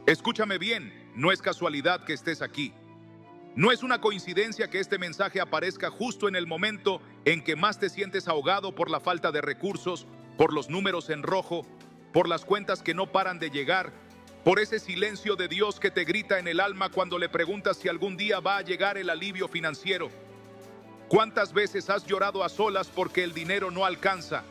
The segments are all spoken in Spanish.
Escúchame bien, no es casualidad que estés aquí. No es una coincidencia que este mensaje aparezca justo en el momento en que más te sientes ahogado por la falta de recursos, por los números en rojo, por las cuentas que no paran de llegar, por ese silencio de Dios que te grita en el alma cuando le preguntas si algún día va a llegar el alivio financiero. ¿Cuántas veces has llorado a solas porque el dinero no alcanza?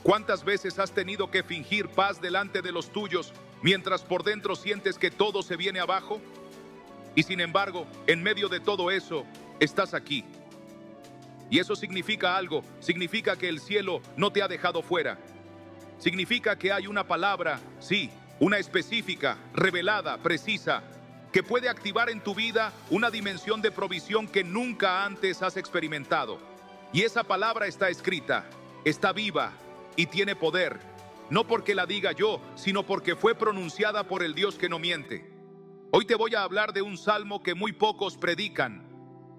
¿Cuántas veces has tenido que fingir paz delante de los tuyos mientras por dentro sientes que todo se viene abajo? Y sin embargo, en medio de todo eso, estás aquí. Y eso significa algo, significa que el cielo no te ha dejado fuera. Significa que hay una palabra, sí, una específica, revelada, precisa, que puede activar en tu vida una dimensión de provisión que nunca antes has experimentado. Y esa palabra está escrita, está viva y tiene poder, no porque la diga yo, sino porque fue pronunciada por el Dios que no miente. Hoy te voy a hablar de un salmo que muy pocos predican,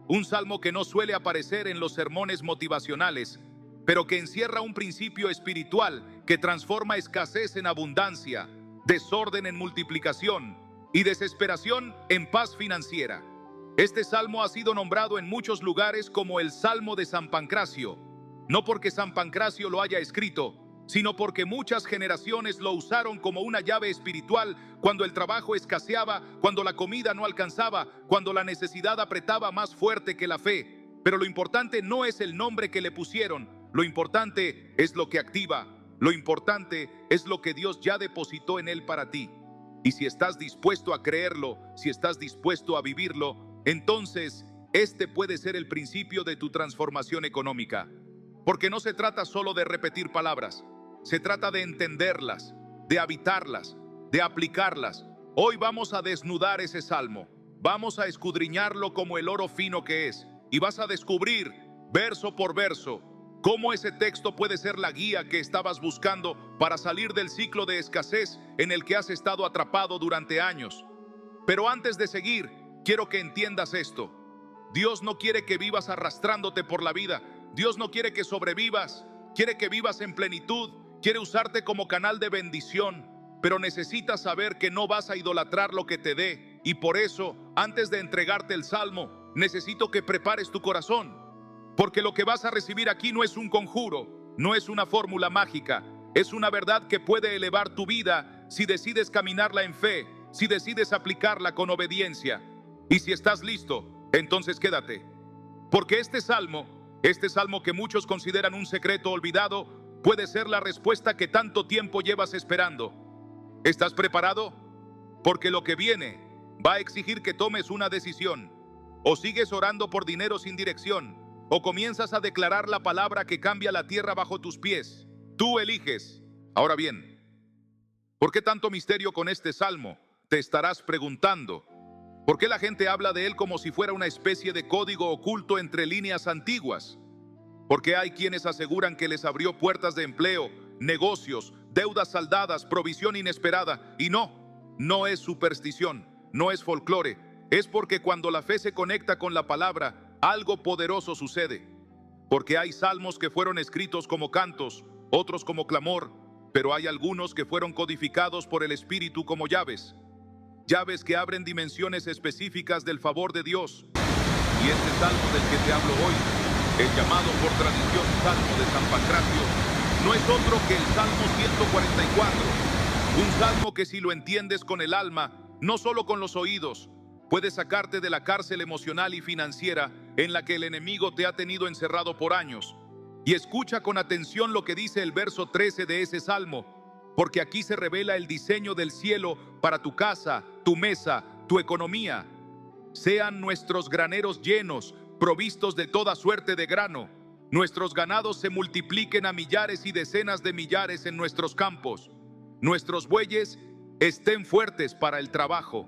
un salmo que no suele aparecer en los sermones motivacionales, pero que encierra un principio espiritual que transforma escasez en abundancia, desorden en multiplicación y desesperación en paz financiera. Este salmo ha sido nombrado en muchos lugares como el Salmo de San Pancracio, no porque San Pancracio lo haya escrito, sino porque muchas generaciones lo usaron como una llave espiritual cuando el trabajo escaseaba, cuando la comida no alcanzaba, cuando la necesidad apretaba más fuerte que la fe. Pero lo importante no es el nombre que le pusieron, lo importante es lo que activa, lo importante es lo que Dios ya depositó en él para ti. Y si estás dispuesto a creerlo, si estás dispuesto a vivirlo, entonces este puede ser el principio de tu transformación económica. Porque no se trata solo de repetir palabras, se trata de entenderlas, de habitarlas, de aplicarlas. Hoy vamos a desnudar ese salmo, vamos a escudriñarlo como el oro fino que es, y vas a descubrir, verso por verso, cómo ese texto puede ser la guía que estabas buscando para salir del ciclo de escasez en el que has estado atrapado durante años. Pero antes de seguir, quiero que entiendas esto. Dios no quiere que vivas arrastrándote por la vida. Dios no quiere que sobrevivas, quiere que vivas en plenitud, quiere usarte como canal de bendición, pero necesitas saber que no vas a idolatrar lo que te dé, y por eso, antes de entregarte el salmo, necesito que prepares tu corazón, porque lo que vas a recibir aquí no es un conjuro, no es una fórmula mágica, es una verdad que puede elevar tu vida si decides caminarla en fe, si decides aplicarla con obediencia. Y si estás listo, entonces quédate, porque este salmo que muchos consideran un secreto olvidado, puede ser la respuesta que tanto tiempo llevas esperando. ¿Estás preparado? Porque lo que viene va a exigir que tomes una decisión. O sigues orando por dinero sin dirección, o comienzas a declarar la palabra que cambia la tierra bajo tus pies. Tú eliges. Ahora bien, ¿por qué tanto misterio con este salmo? Te estarás preguntando. ¿Por qué la gente habla de él como si fuera una especie de código oculto entre líneas antiguas? Porque hay quienes aseguran que les abrió puertas de empleo, negocios, deudas saldadas, provisión inesperada. Y no es superstición, no es folclore. Es porque cuando la fe se conecta con la palabra, algo poderoso sucede. Porque hay salmos que fueron escritos como cantos, otros como clamor, pero hay algunos que fueron codificados por el Espíritu como llaves. Llaves que abren dimensiones específicas del favor de Dios. Y este salmo del que te hablo hoy, el llamado por tradición Salmo de San Pancracio, no es otro que el Salmo 144. Un salmo que si lo entiendes con el alma, no solo con los oídos, puede sacarte de la cárcel emocional y financiera en la que el enemigo te ha tenido encerrado por años. Y escucha con atención lo que dice el verso 13 de ese salmo, porque aquí se revela el diseño del cielo para tu casa, tu mesa, tu economía. Sean nuestros graneros llenos, provistos de toda suerte de grano. Nuestros ganados se multipliquen a millares y decenas de millares en nuestros campos. Nuestros bueyes estén fuertes para el trabajo.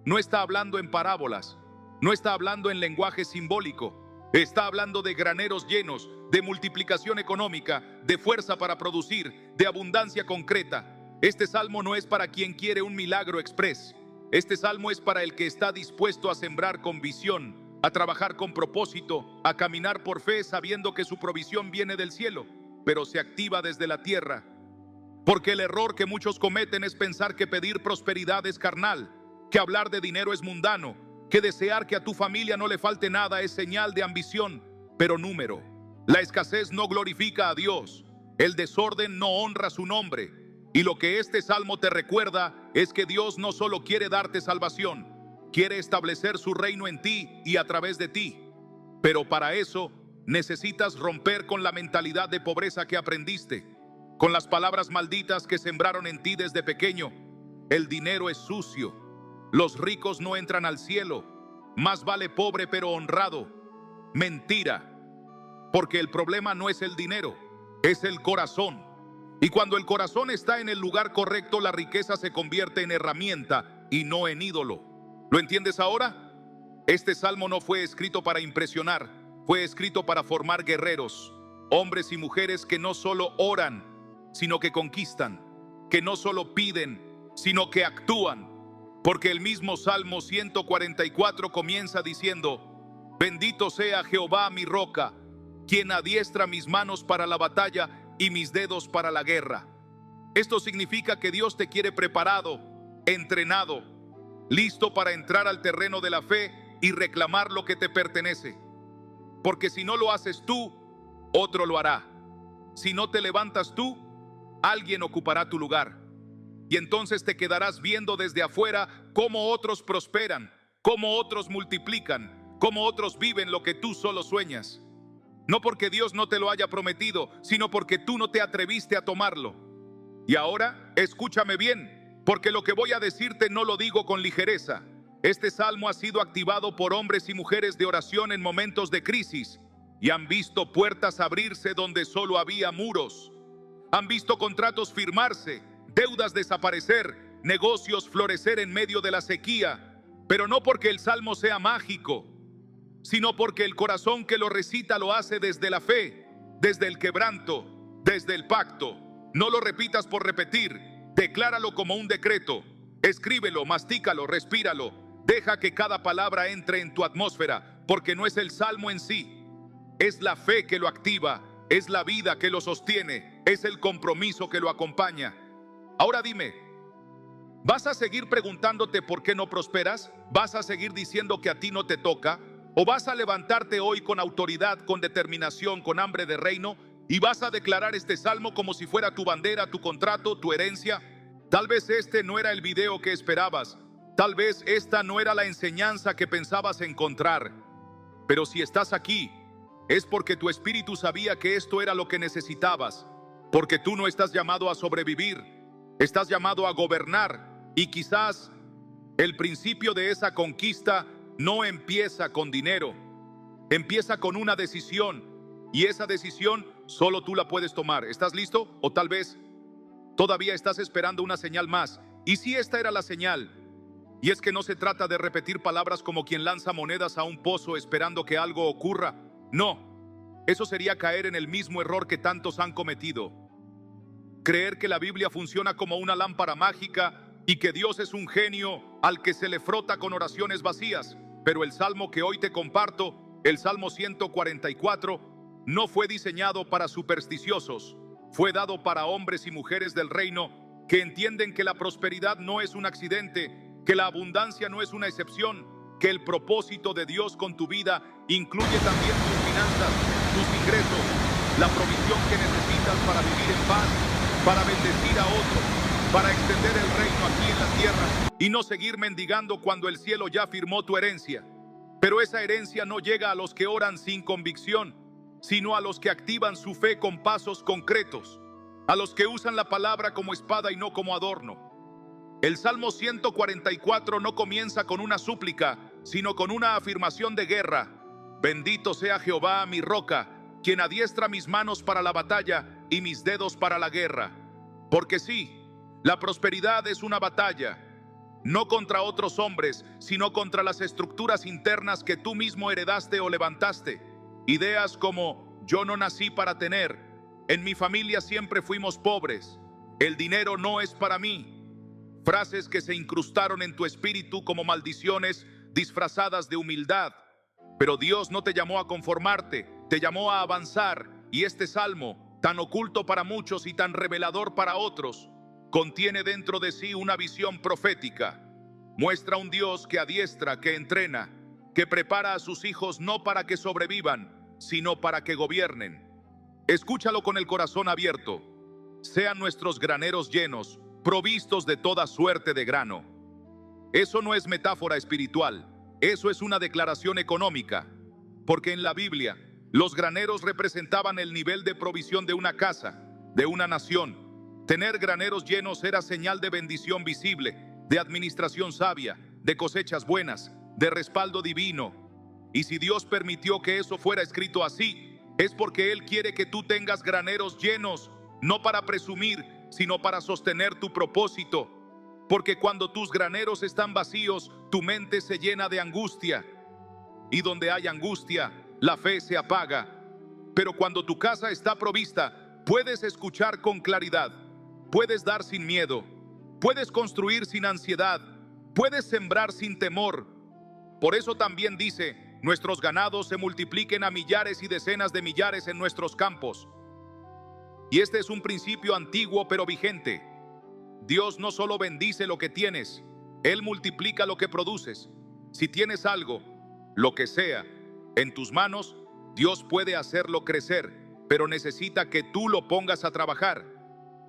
No está hablando en parábolas, no está hablando en lenguaje simbólico. Está hablando de graneros llenos, de multiplicación económica, de fuerza para producir, de abundancia concreta. Este salmo no es para quien quiere un milagro express. Este salmo es para el que está dispuesto a sembrar con visión, a trabajar con propósito, a caminar por fe sabiendo que su provisión viene del cielo, pero se activa desde la tierra. Porque el error que muchos cometen es pensar que pedir prosperidad es carnal, que hablar de dinero es mundano, que desear que a tu familia no le falte nada es señal de ambición, pero número. La escasez no glorifica a Dios, el desorden no honra su nombre. Y lo que este salmo te recuerda es que Dios no solo quiere darte salvación, quiere establecer su reino en ti y a través de ti. Pero para eso necesitas romper con la mentalidad de pobreza que aprendiste, con las palabras malditas que sembraron en ti desde pequeño. El dinero es sucio, los ricos no entran al cielo, más vale pobre pero honrado. Mentira, porque el problema no es el dinero, es el corazón. Y cuando el corazón está en el lugar correcto, la riqueza se convierte en herramienta y no en ídolo. ¿Lo entiendes ahora? Este salmo no fue escrito para impresionar, fue escrito para formar guerreros, hombres y mujeres que no solo oran, sino que conquistan, que no solo piden, sino que actúan. Porque el mismo Salmo 144 comienza diciendo: bendito sea Jehová mi roca, quien adiestra mis manos para la batalla y mis dedos para la guerra. Esto significa que Dios te quiere preparado, entrenado, listo para entrar al terreno de la fe y reclamar lo que te pertenece. Porque si no lo haces tú, otro lo hará. Si no te levantas tú, alguien ocupará tu lugar. Y entonces te quedarás viendo desde afuera cómo otros prosperan, cómo otros multiplican, cómo otros viven lo que tú solo sueñas. No porque Dios no te lo haya prometido, sino porque tú no te atreviste a tomarlo. Y ahora, escúchame bien, porque lo que voy a decirte no lo digo con ligereza. Este salmo ha sido activado por hombres y mujeres de oración en momentos de crisis y han visto puertas abrirse donde solo había muros. Han visto contratos firmarse, deudas desaparecer, negocios florecer en medio de la sequía, pero no porque el salmo sea mágico, sino porque el corazón que lo recita lo hace desde la fe, desde el quebranto, desde el pacto. No lo repitas por repetir, decláralo como un decreto, escríbelo, mastícalo, respíralo, deja que cada palabra entre en tu atmósfera, porque no es el salmo en sí, es la fe que lo activa, es la vida que lo sostiene, es el compromiso que lo acompaña. Ahora dime, ¿vas a seguir preguntándote por qué no prosperas? ¿Vas a seguir diciendo que a ti no te toca? ¿O vas a levantarte hoy con autoridad, con determinación, con hambre de reino y vas a declarar este salmo como si fuera tu bandera, tu contrato, tu herencia? Tal vez este no era el video que esperabas, tal vez esta no era la enseñanza que pensabas encontrar, pero si estás aquí es porque tu espíritu sabía que esto era lo que necesitabas, porque tú no estás llamado a sobrevivir, estás llamado a gobernar. Y quizás el principio de esa conquista no empieza con dinero, empieza con una decisión, y esa decisión solo tú la puedes tomar. ¿Estás listo? O tal vez todavía estás esperando una señal más. ¿Y si esta era la señal? Y es que no se trata de repetir palabras como quien lanza monedas a un pozo esperando que algo ocurra. No, eso sería caer en el mismo error que tantos han cometido. Creer que la Biblia funciona como una lámpara mágica y que Dios es un genio al que se le frota con oraciones vacías. Pero el salmo que hoy te comparto, el Salmo 144, no fue diseñado para supersticiosos. Fue dado para hombres y mujeres del reino que entienden que la prosperidad no es un accidente, que la abundancia no es una excepción, que el propósito de Dios con tu vida incluye también tus finanzas, tus ingresos, la provisión que necesitas para vivir en paz, para bendecir a otros, para extender el reino aquí en la tierra y no seguir mendigando cuando el cielo ya firmó tu herencia. Pero esa herencia no llega a los que oran sin convicción, sino a los que activan su fe con pasos concretos, a los que usan la palabra como espada y no como adorno. El Salmo 144 no comienza con una súplica, sino con una afirmación de guerra. Bendito sea Jehová, mi roca, quien adiestra mis manos para la batalla y mis dedos para la guerra. Porque sí, la prosperidad es una batalla, no contra otros hombres, sino contra las estructuras internas que tú mismo heredaste o levantaste. Ideas como: yo no nací para tener, en mi familia siempre fuimos pobres, el dinero no es para mí. Frases que se incrustaron en tu espíritu como maldiciones disfrazadas de humildad. Pero Dios no te llamó a conformarte, te llamó a avanzar. Y este salmo tan oculto para muchos y tan revelador para otros, contiene dentro de sí una visión profética. Muestra un Dios que adiestra, que entrena, que prepara a sus hijos no para que sobrevivan, sino para que gobiernen. Escúchalo con el corazón abierto. Sean nuestros graneros llenos, provistos de toda suerte de grano. Eso no es metáfora espiritual, eso es una declaración económica, porque en la Biblia los graneros representaban el nivel de provisión de una casa, de una nación. Tener graneros llenos era señal de bendición visible, de administración sabia, de cosechas buenas, de respaldo divino. Y si Dios permitió que eso fuera escrito así, es porque Él quiere que tú tengas graneros llenos, no para presumir, sino para sostener tu propósito. Porque cuando tus graneros están vacíos, tu mente se llena de angustia. Y donde hay angustia, la fe se apaga. Pero cuando tu casa está provista, puedes escuchar con claridad, puedes dar sin miedo, puedes construir sin ansiedad, puedes sembrar sin temor. Por eso también dice, nuestros ganados se multipliquen a millares y decenas de millares en nuestros campos. Y este es un principio antiguo pero vigente. Dios no solo bendice lo que tienes, Él multiplica lo que produces. Si tienes algo, lo que sea, en tus manos, Dios puede hacerlo crecer, pero necesita que tú lo pongas a trabajar.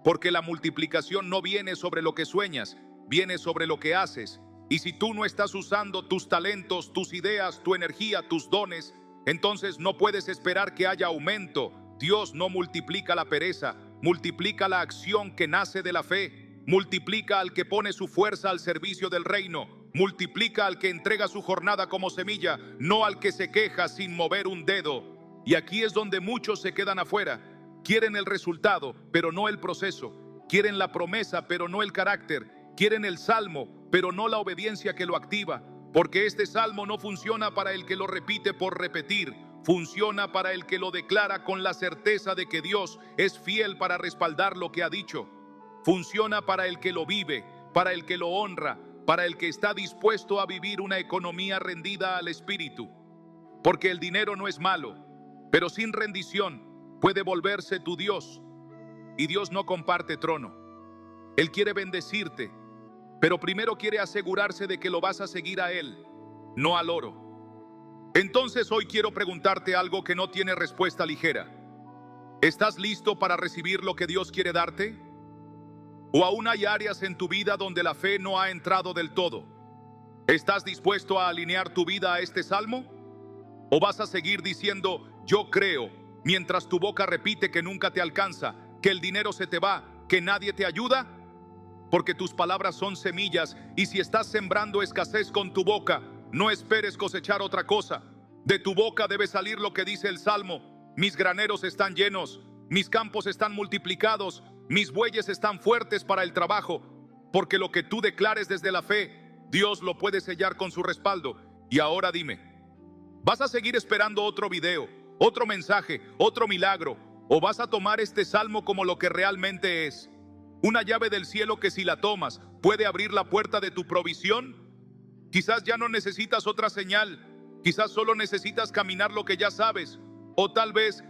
Porque la multiplicación no viene sobre lo que sueñas, viene sobre lo que haces. Y si tú no estás usando tus talentos, tus ideas, tu energía, tus dones, entonces no puedes esperar que haya aumento. Dios no multiplica la pereza, multiplica la acción que nace de la fe. Multiplica al que pone su fuerza al servicio del reino. Multiplica al que entrega su jornada como semilla, no al que se queja sin mover un dedo. Y aquí es donde muchos se quedan afuera. Quieren el resultado, pero no el proceso. Quieren la promesa, pero no el carácter. Quieren el salmo, pero no la obediencia que lo activa. Porque este salmo no funciona para el que lo repite por repetir. Funciona para el que lo declara con la certeza de que Dios es fiel para respaldar lo que ha dicho. Funciona para el que lo vive, para el que lo honra, para el que está dispuesto a vivir una economía rendida al Espíritu. Porque el dinero no es malo, pero sin rendición puede volverse tu Dios. Y Dios no comparte trono. Él quiere bendecirte, pero primero quiere asegurarse de que lo vas a seguir a Él, no al oro. Entonces hoy quiero preguntarte algo que no tiene respuesta ligera. ¿Estás listo para recibir lo que Dios quiere darte? ¿O aún hay áreas en tu vida donde la fe no ha entrado del todo? ¿Estás dispuesto a alinear tu vida a este salmo? ¿O vas a seguir diciendo, yo creo, mientras tu boca repite que nunca te alcanza, que el dinero se te va, que nadie te ayuda? Porque tus palabras son semillas, y si estás sembrando escasez con tu boca, no esperes cosechar otra cosa. De tu boca debe salir lo que dice el Salmo: mis graneros están llenos, mis campos están multiplicados, mis bueyes están fuertes para el trabajo. Porque lo que tú declares desde la fe, Dios lo puede sellar con su respaldo. Y ahora dime, ¿vas a seguir esperando otro video, otro mensaje, otro milagro? ¿O vas a tomar este salmo como lo que realmente es? Una llave del cielo que si la tomas, puede abrir la puerta de tu provisión. Quizás ya no necesitas otra señal. Quizás solo necesitas caminar lo que ya sabes. O tal vez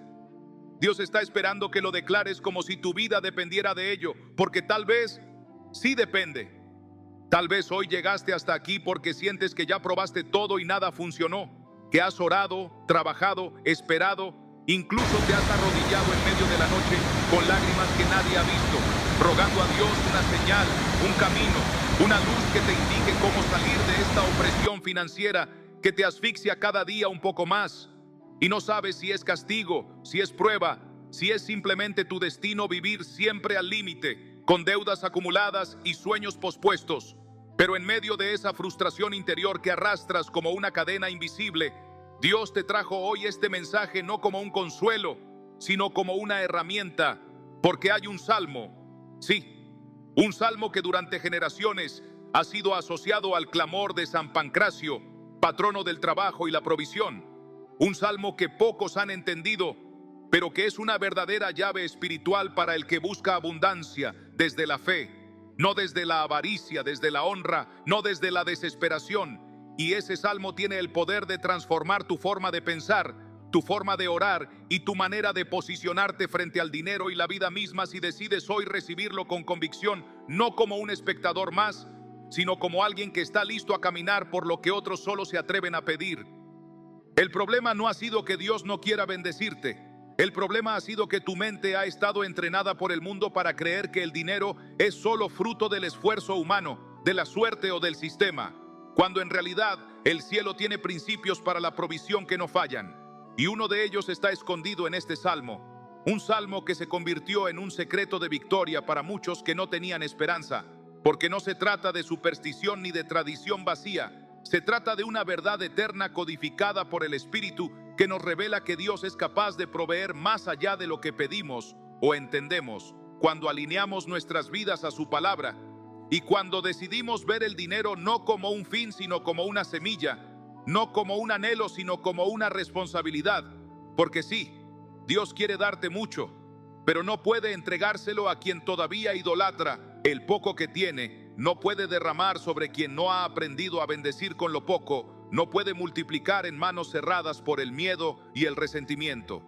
Dios está esperando que lo declares como si tu vida dependiera de ello, porque tal vez sí depende. Tal vez hoy llegaste hasta aquí porque sientes que ya probaste todo y nada funcionó, que has orado, trabajado, esperado, incluso te has arrodillado en medio de la noche con lágrimas que nadie ha visto, rogando a Dios una señal, un camino, una luz que te indique cómo salir de esta opresión financiera que te asfixia cada día un poco más. Y no sabes si es castigo, si es prueba, si es simplemente tu destino vivir siempre al límite, con deudas acumuladas y sueños pospuestos. Pero en medio de esa frustración interior que arrastras como una cadena invisible, Dios te trajo hoy este mensaje no como un consuelo, sino como una herramienta, porque hay un salmo, sí, un salmo que durante generaciones ha sido asociado al clamor de San Pancracio, patrono del trabajo y la provisión. Un salmo que pocos han entendido, pero que es una verdadera llave espiritual para el que busca abundancia desde la fe, no desde la avaricia, desde la honra, no desde la desesperación. Y ese salmo tiene el poder de transformar tu forma de pensar, tu forma de orar y tu manera de posicionarte frente al dinero y la vida misma si decides hoy recibirlo con convicción, no como un espectador más, sino como alguien que está listo a caminar por lo que otros solo se atreven a pedir. El problema no ha sido que Dios no quiera bendecirte. El problema ha sido que tu mente ha estado entrenada por el mundo para creer que el dinero es solo fruto del esfuerzo humano, de la suerte o del sistema, cuando en realidad el cielo tiene principios para la provisión que no fallan. Y uno de ellos está escondido en este salmo, un salmo que se convirtió en un secreto de victoria para muchos que no tenían esperanza, porque no se trata de superstición ni de tradición vacía. Se trata de una verdad eterna codificada por el Espíritu que nos revela que Dios es capaz de proveer más allá de lo que pedimos o entendemos cuando alineamos nuestras vidas a su palabra y cuando decidimos ver el dinero no como un fin sino como una semilla, no como un anhelo sino como una responsabilidad. Porque sí, Dios quiere darte mucho, pero no puede entregárselo a quien todavía idolatra el poco que tiene. No puede derramar sobre quien no ha aprendido a bendecir con lo poco. No puede multiplicar en manos cerradas por el miedo y el resentimiento.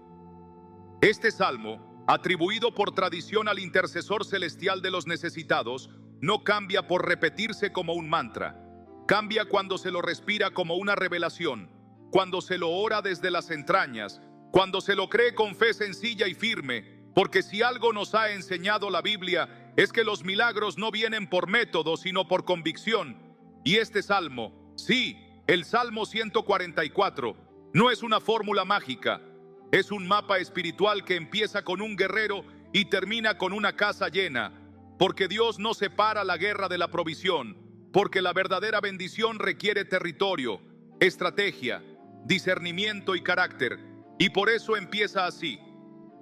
Este salmo, atribuido por tradición al intercesor celestial de los necesitados, no cambia por repetirse como un mantra. Cambia cuando se lo respira como una revelación, cuando se lo ora desde las entrañas, cuando se lo cree con fe sencilla y firme. Porque si algo nos ha enseñado la Biblia es que los milagros no vienen por método, sino por convicción. Y este salmo, sí, el Salmo 144, no es una fórmula mágica. Es un mapa espiritual que empieza con un guerrero y termina con una casa llena. Porque Dios no separa la guerra de la provisión. Porque la verdadera bendición requiere territorio, estrategia, discernimiento y carácter. Y por eso empieza así.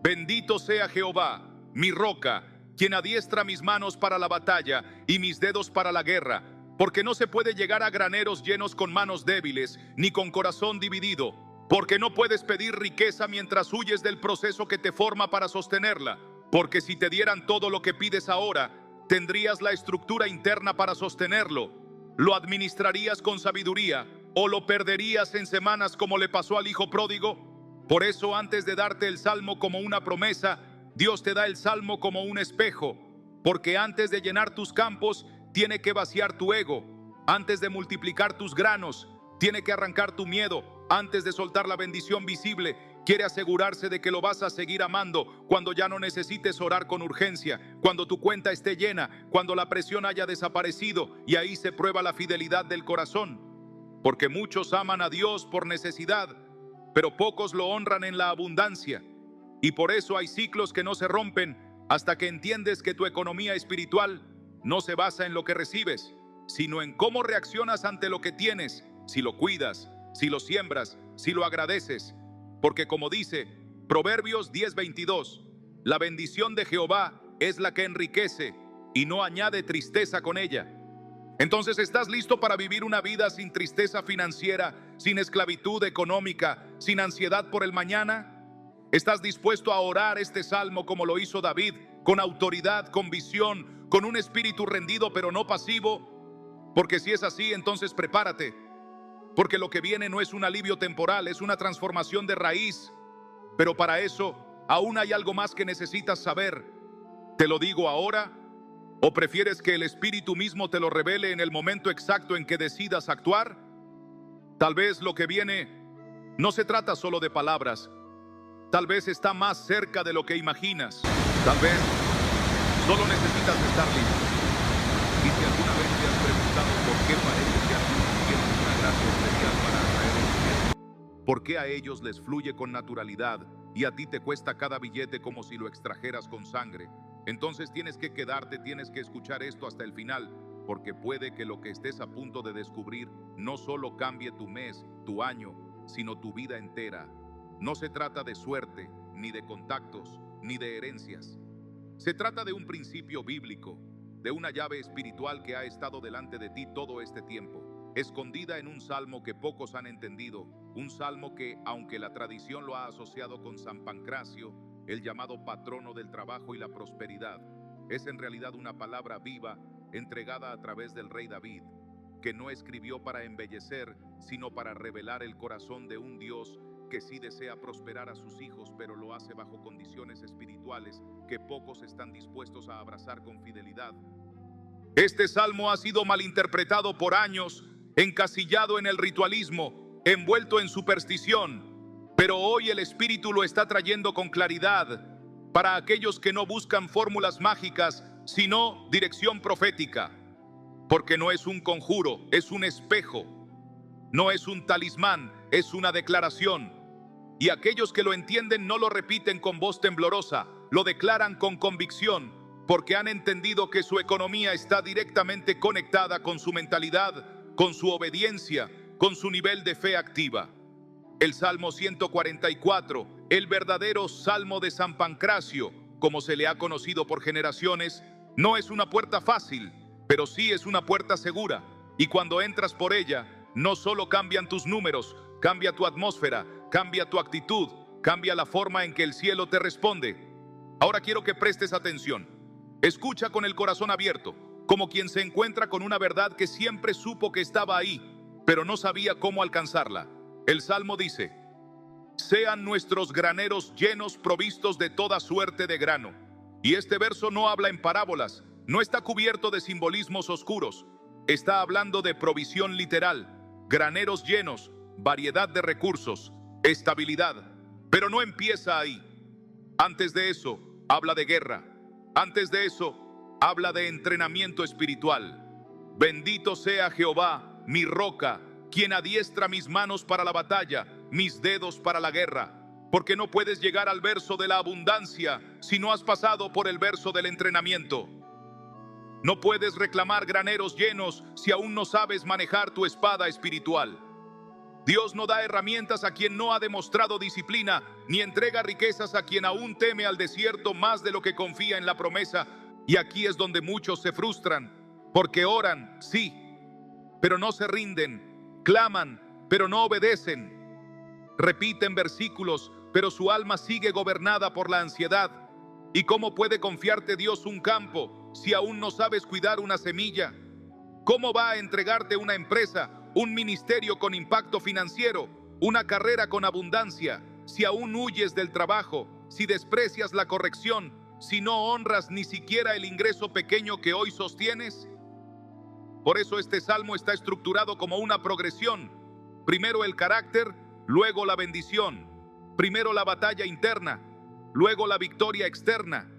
Bendito sea Jehová, mi roca, quien adiestra mis manos para la batalla y mis dedos para la guerra, porque no se puede llegar a graneros llenos con manos débiles, ni con corazón dividido, porque no puedes pedir riqueza mientras huyes del proceso que te forma para sostenerla, porque si te dieran todo lo que pides ahora, tendrías la estructura interna para sostenerlo, lo administrarías con sabiduría, o lo perderías en semanas como le pasó al hijo pródigo. Por eso, antes de darte el salmo como una promesa, Dios te da el salmo como un espejo, porque antes de llenar tus campos, tiene que vaciar tu ego. Antes de multiplicar tus granos, tiene que arrancar tu miedo. Antes de soltar la bendición visible, quiere asegurarse de que lo vas a seguir amando cuando ya no necesites orar con urgencia, cuando tu cuenta esté llena, cuando la presión haya desaparecido, y ahí se prueba la fidelidad del corazón. Porque muchos aman a Dios por necesidad, pero pocos lo honran en la abundancia. Y por eso hay ciclos que no se rompen hasta que entiendes que tu economía espiritual no se basa en lo que recibes, sino en cómo reaccionas ante lo que tienes, si lo cuidas, si lo siembras, si lo agradeces. Porque como dice Proverbios 10:22, la bendición de Jehová es la que enriquece y no añade tristeza con ella. Entonces, ¿estás listo para vivir una vida sin tristeza financiera, sin esclavitud económica, sin ansiedad por el mañana? ¿Estás dispuesto a orar este salmo como lo hizo David, con autoridad, con visión, con un espíritu rendido pero no pasivo? Porque si es así, entonces prepárate. Porque lo que viene no es un alivio temporal, es una transformación de raíz. Pero para eso, aún hay algo más que necesitas saber. ¿Te lo digo ahora? ¿O prefieres que el Espíritu mismo te lo revele en el momento exacto en que decidas actuar? Tal vez lo que viene no se trata solo de palabras. Tal vez está más cerca de lo que imaginas. Tal vez solo necesitas estar listo. Y si alguna vez te has preguntado por qué parece que algunos tienen una gracia especial para atraer el dinero, ¿por qué a ellos les fluye con naturalidad y a ti te cuesta cada billete como si lo extrajeras con sangre? Entonces tienes que quedarte, tienes que escuchar esto hasta el final, porque puede que lo que estés a punto de descubrir no solo cambie tu mes, tu año, sino tu vida entera. No se trata de suerte, ni de contactos, ni de herencias. Se trata de un principio bíblico, de una llave espiritual que ha estado delante de ti todo este tiempo, escondida en un salmo que pocos han entendido, un salmo que, aunque la tradición lo ha asociado con San Pancracio, el llamado patrono del trabajo y la prosperidad, es en realidad una palabra viva entregada a través del rey David, que no escribió para embellecer, sino para revelar el corazón de un Dios que sí desea prosperar a sus hijos, pero lo hace bajo condiciones espirituales que pocos están dispuestos a abrazar con fidelidad. Este salmo ha sido malinterpretado por años, encasillado en el ritualismo, envuelto en superstición, pero hoy el Espíritu lo está trayendo con claridad para aquellos que no buscan fórmulas mágicas, sino dirección profética. Porque no es un conjuro, es un espejo. No es un talismán, es una declaración. Y aquellos que lo entienden no lo repiten con voz temblorosa, lo declaran con convicción, porque han entendido que su economía está directamente conectada con su mentalidad, con su obediencia, con su nivel de fe activa. El Salmo 144, el verdadero Salmo de San Pancracio, como se le ha conocido por generaciones, no es una puerta fácil, pero sí es una puerta segura. Y cuando entras por ella, no solo cambian tus números, cambia tu atmósfera, cambia tu actitud, cambia la forma en que el cielo te responde. Ahora quiero que prestes atención. Escucha con el corazón abierto, como quien se encuentra con una verdad que siempre supo que estaba ahí, pero no sabía cómo alcanzarla. El Salmo dice: sean nuestros graneros llenos, provistos de toda suerte de grano. Y este verso no habla en parábolas, no está cubierto de simbolismos oscuros. Está hablando de provisión literal, graneros llenos, variedad de recursos, estabilidad. Pero no empieza ahí. Antes de eso, habla de guerra. Antes de eso, habla de entrenamiento espiritual. Bendito sea Jehová, mi roca, quien adiestra mis manos para la batalla, mis dedos para la guerra. Porque no puedes llegar al verso de la abundancia si no has pasado por el verso del entrenamiento. No puedes reclamar graneros llenos si aún no sabes manejar tu espada espiritual. Dios no da herramientas a quien no ha demostrado disciplina, ni entrega riquezas a quien aún teme al desierto más de lo que confía en la promesa. Y aquí es donde muchos se frustran, porque oran, sí, pero no se rinden, claman, pero no obedecen, repiten versículos, pero su alma sigue gobernada por la ansiedad. ¿Y cómo puede confiarte Dios un campo si aún no sabes cuidar una semilla? ¿Cómo va a entregarte una empresa, un ministerio con impacto financiero, una carrera con abundancia, si aún huyes del trabajo, si desprecias la corrección, si no honras ni siquiera el ingreso pequeño que hoy sostienes? Por eso este salmo está estructurado como una progresión. Primero el carácter, luego la bendición. Primero la batalla interna, luego la victoria externa.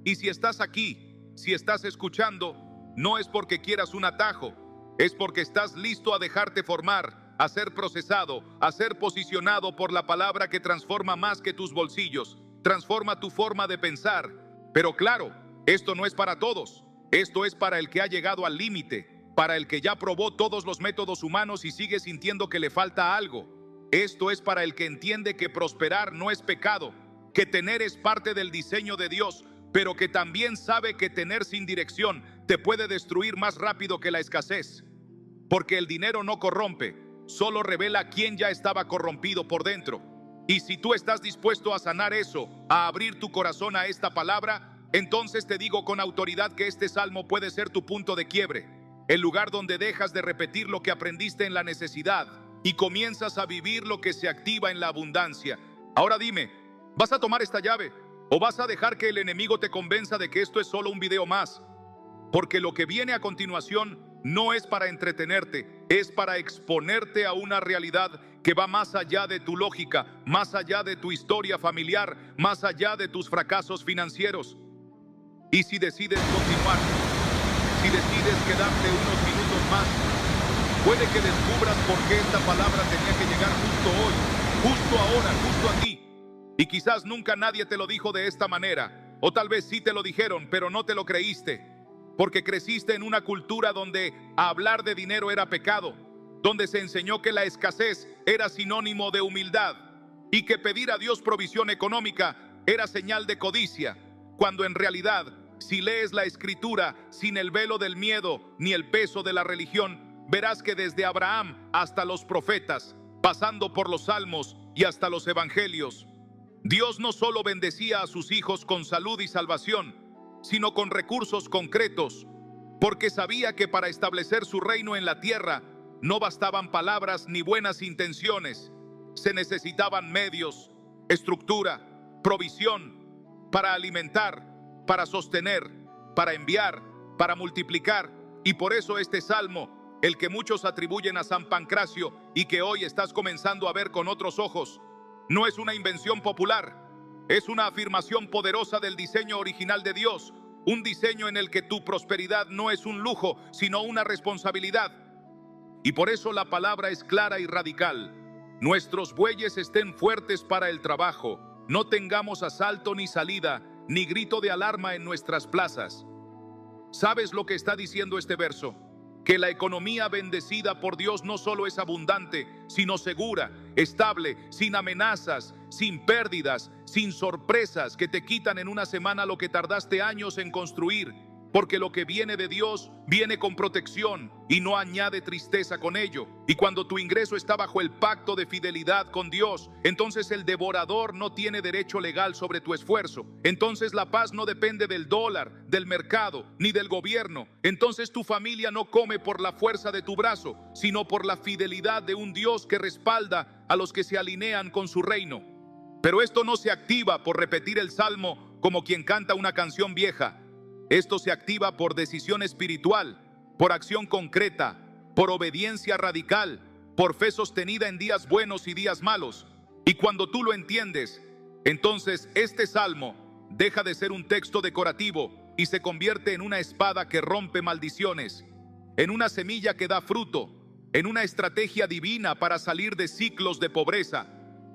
Y si estás aquí, si estás escuchando, no es porque quieras un atajo, es porque estás listo a dejarte formar, a ser procesado, a ser posicionado por la palabra que transforma más que tus bolsillos, transforma tu forma de pensar. Pero claro, esto no es para todos, esto es para el que ha llegado al límite, para el que ya probó todos los métodos humanos y sigue sintiendo que le falta algo. Esto es para el que entiende que prosperar no es pecado, que tener es parte del diseño de Dios, pero que también sabe que tener sin dirección te puede destruir más rápido que la escasez. Porque el dinero no corrompe, solo revela quién ya estaba corrompido por dentro. Y si tú estás dispuesto a sanar eso, a abrir tu corazón a esta palabra, entonces te digo con autoridad que este salmo puede ser tu punto de quiebre, el lugar donde dejas de repetir lo que aprendiste en la necesidad y comienzas a vivir lo que se activa en la abundancia. Ahora dime, ¿vas a tomar esta llave o vas a dejar que el enemigo te convenza de que esto es solo un video más? Porque lo que viene a continuación no es para entretenerte, es para exponerte a una realidad que va más allá de tu lógica, más allá de tu historia familiar, más allá de tus fracasos financieros. Y si decides continuar, si decides quedarte unos minutos más, puede que descubras por qué esta palabra tenía que llegar justo hoy, justo ahora, justo aquí. Y quizás nunca nadie te lo dijo de esta manera, o tal vez sí te lo dijeron, pero no te lo creíste, porque creciste en una cultura donde hablar de dinero era pecado, donde se enseñó que la escasez era sinónimo de humildad y que pedir a Dios provisión económica era señal de codicia, cuando en realidad, si lees la Escritura sin el velo del miedo ni el peso de la religión, verás que desde Abraham hasta los profetas, pasando por los salmos y hasta los evangelios, Dios no solo bendecía a sus hijos con salud y salvación, sino con recursos concretos, porque sabía que para establecer su reino en la tierra no bastaban palabras ni buenas intenciones, se necesitaban medios, estructura, provisión para alimentar, para sostener, para enviar, para multiplicar. Y por eso este salmo, el que muchos atribuyen a San Pancracio y que hoy estás comenzando a ver con otros ojos, no es una invención popular, es una afirmación poderosa del diseño original de Dios, un diseño en el que tu prosperidad no es un lujo, sino una responsabilidad. Y por eso la palabra es clara y radical. Nuestros bueyes estén fuertes para el trabajo, no tengamos asalto ni salida, ni grito de alarma en nuestras plazas. ¿Sabes lo que está diciendo este verso? Que la economía bendecida por Dios no solo es abundante, sino segura, estable, sin amenazas, sin pérdidas, sin sorpresas que te quitan en una semana lo que tardaste años en construir. Porque lo que viene de Dios viene con protección y no añade tristeza con ello. Y cuando tu ingreso está bajo el pacto de fidelidad con Dios, entonces el devorador no tiene derecho legal sobre tu esfuerzo. Entonces la paz no depende del dólar, del mercado, ni del gobierno. Entonces tu familia no come por la fuerza de tu brazo, sino por la fidelidad de un Dios que respalda a los que se alinean con su reino. Pero esto no se activa por repetir el salmo como quien canta una canción vieja. Esto se activa por decisión espiritual, por acción concreta, por obediencia radical, por fe sostenida en días buenos y días malos. Y cuando tú lo entiendes, entonces este salmo deja de ser un texto decorativo y se convierte en una espada que rompe maldiciones, en una semilla que da fruto, en una estrategia divina para salir de ciclos de pobreza.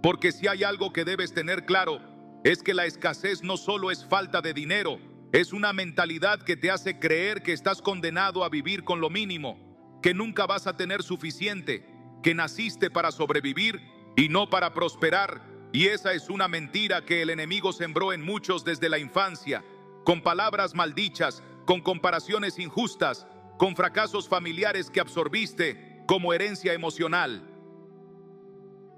Porque si hay algo que debes tener claro, es que la escasez no solo es falta de dinero, es una mentalidad que te hace creer que estás condenado a vivir con lo mínimo, que nunca vas a tener suficiente, que naciste para sobrevivir y no para prosperar. Y esa es una mentira que el enemigo sembró en muchos desde la infancia, con palabras maldichas, con comparaciones injustas, con fracasos familiares que absorbiste como herencia emocional.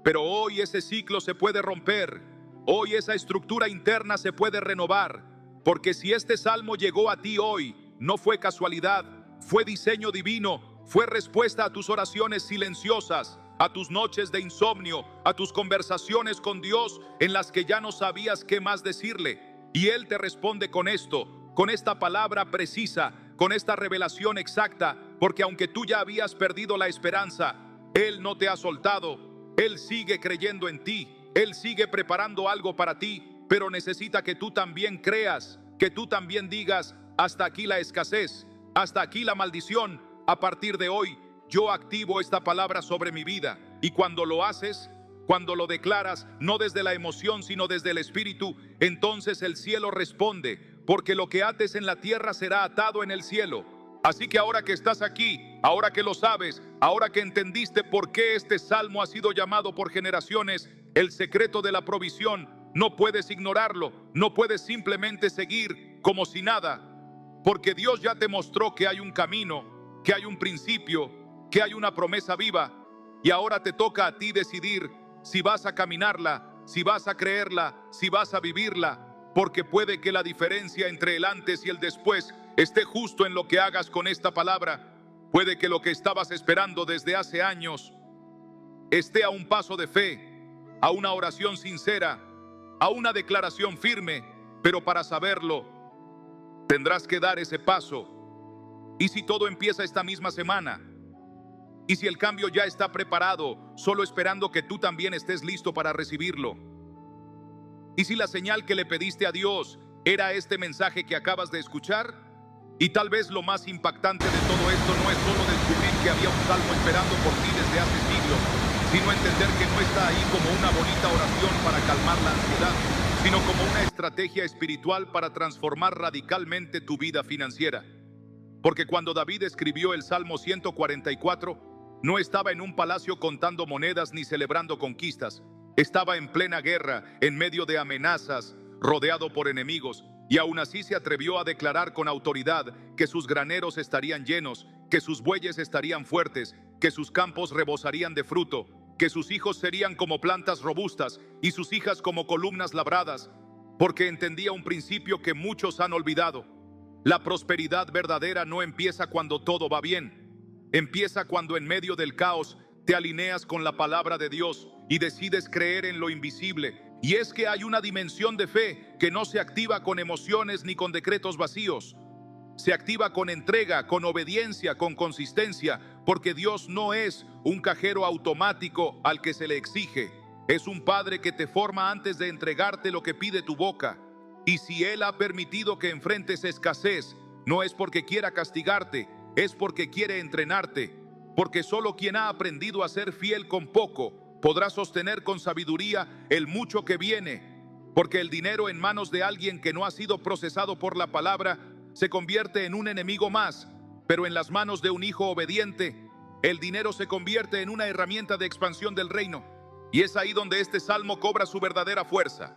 Pero hoy ese ciclo se puede romper, hoy esa estructura interna se puede renovar. Porque si este salmo llegó a ti hoy, no fue casualidad, fue diseño divino, fue respuesta a tus oraciones silenciosas, a tus noches de insomnio, a tus conversaciones con Dios en las que ya no sabías qué más decirle. Y Él te responde con esto, con esta palabra precisa, con esta revelación exacta, porque aunque tú ya habías perdido la esperanza, Él no te ha soltado, Él sigue creyendo en ti, Él sigue preparando algo para ti. Pero necesita que tú también creas, que tú también digas, hasta aquí la escasez, hasta aquí la maldición. A partir de hoy, yo activo esta palabra sobre mi vida. Y cuando lo haces, cuando lo declaras, no desde la emoción, sino desde el Espíritu, entonces el cielo responde, porque lo que ates en la tierra será atado en el cielo. Así que ahora que estás aquí, ahora que lo sabes, ahora que entendiste por qué este salmo ha sido llamado por generaciones el secreto de la provisión, no puedes ignorarlo, no puedes simplemente seguir como si nada, porque Dios ya te mostró que hay un camino, que hay un principio, que hay una promesa viva, y ahora te toca a ti decidir si vas a caminarla, si vas a creerla, si vas a vivirla, porque puede que la diferencia entre el antes y el después esté justo en lo que hagas con esta palabra. Puede que lo que estabas esperando desde hace años esté a un paso de fe, a una oración sincera, a una declaración firme, pero para saberlo, tendrás que dar ese paso. ¿Y si todo empieza esta misma semana? ¿Y si el cambio ya está preparado, solo esperando que tú también estés listo para recibirlo? ¿Y si la señal que le pediste a Dios era este mensaje que acabas de escuchar? Y tal vez lo más impactante de todo esto no es solo descubrir que había un salmo esperando por ti desde hace siglos, sino entender que no está ahí como una bonita oración para calmar la ansiedad, sino como una estrategia espiritual para transformar radicalmente tu vida financiera. Porque cuando David escribió el Salmo 144, no estaba en un palacio contando monedas ni celebrando conquistas. Estaba en plena guerra, en medio de amenazas, rodeado por enemigos, y aún así se atrevió a declarar con autoridad que sus graneros estarían llenos, que sus bueyes estarían fuertes, que sus campos rebosarían de fruto, que sus hijos serían como plantas robustas y sus hijas como columnas labradas, porque entendía un principio que muchos han olvidado. La prosperidad verdadera no empieza cuando todo va bien, empieza cuando en medio del caos te alineas con la palabra de Dios y decides creer en lo invisible. Y es que hay una dimensión de fe que no se activa con emociones ni con decretos vacíos. Se activa con entrega, con obediencia, con consistencia, porque Dios no es un cajero automático al que se le exige. Es un padre que te forma antes de entregarte lo que pide tu boca. Y si Él ha permitido que enfrentes escasez, no es porque quiera castigarte, es porque quiere entrenarte. Porque solo quien ha aprendido a ser fiel con poco podrá sostener con sabiduría el mucho que viene. Porque el dinero en manos de alguien que no ha sido procesado por la palabra se convierte en un enemigo más, pero en las manos de un hijo obediente, el dinero se convierte en una herramienta de expansión del reino. Y es ahí donde este salmo cobra su verdadera fuerza.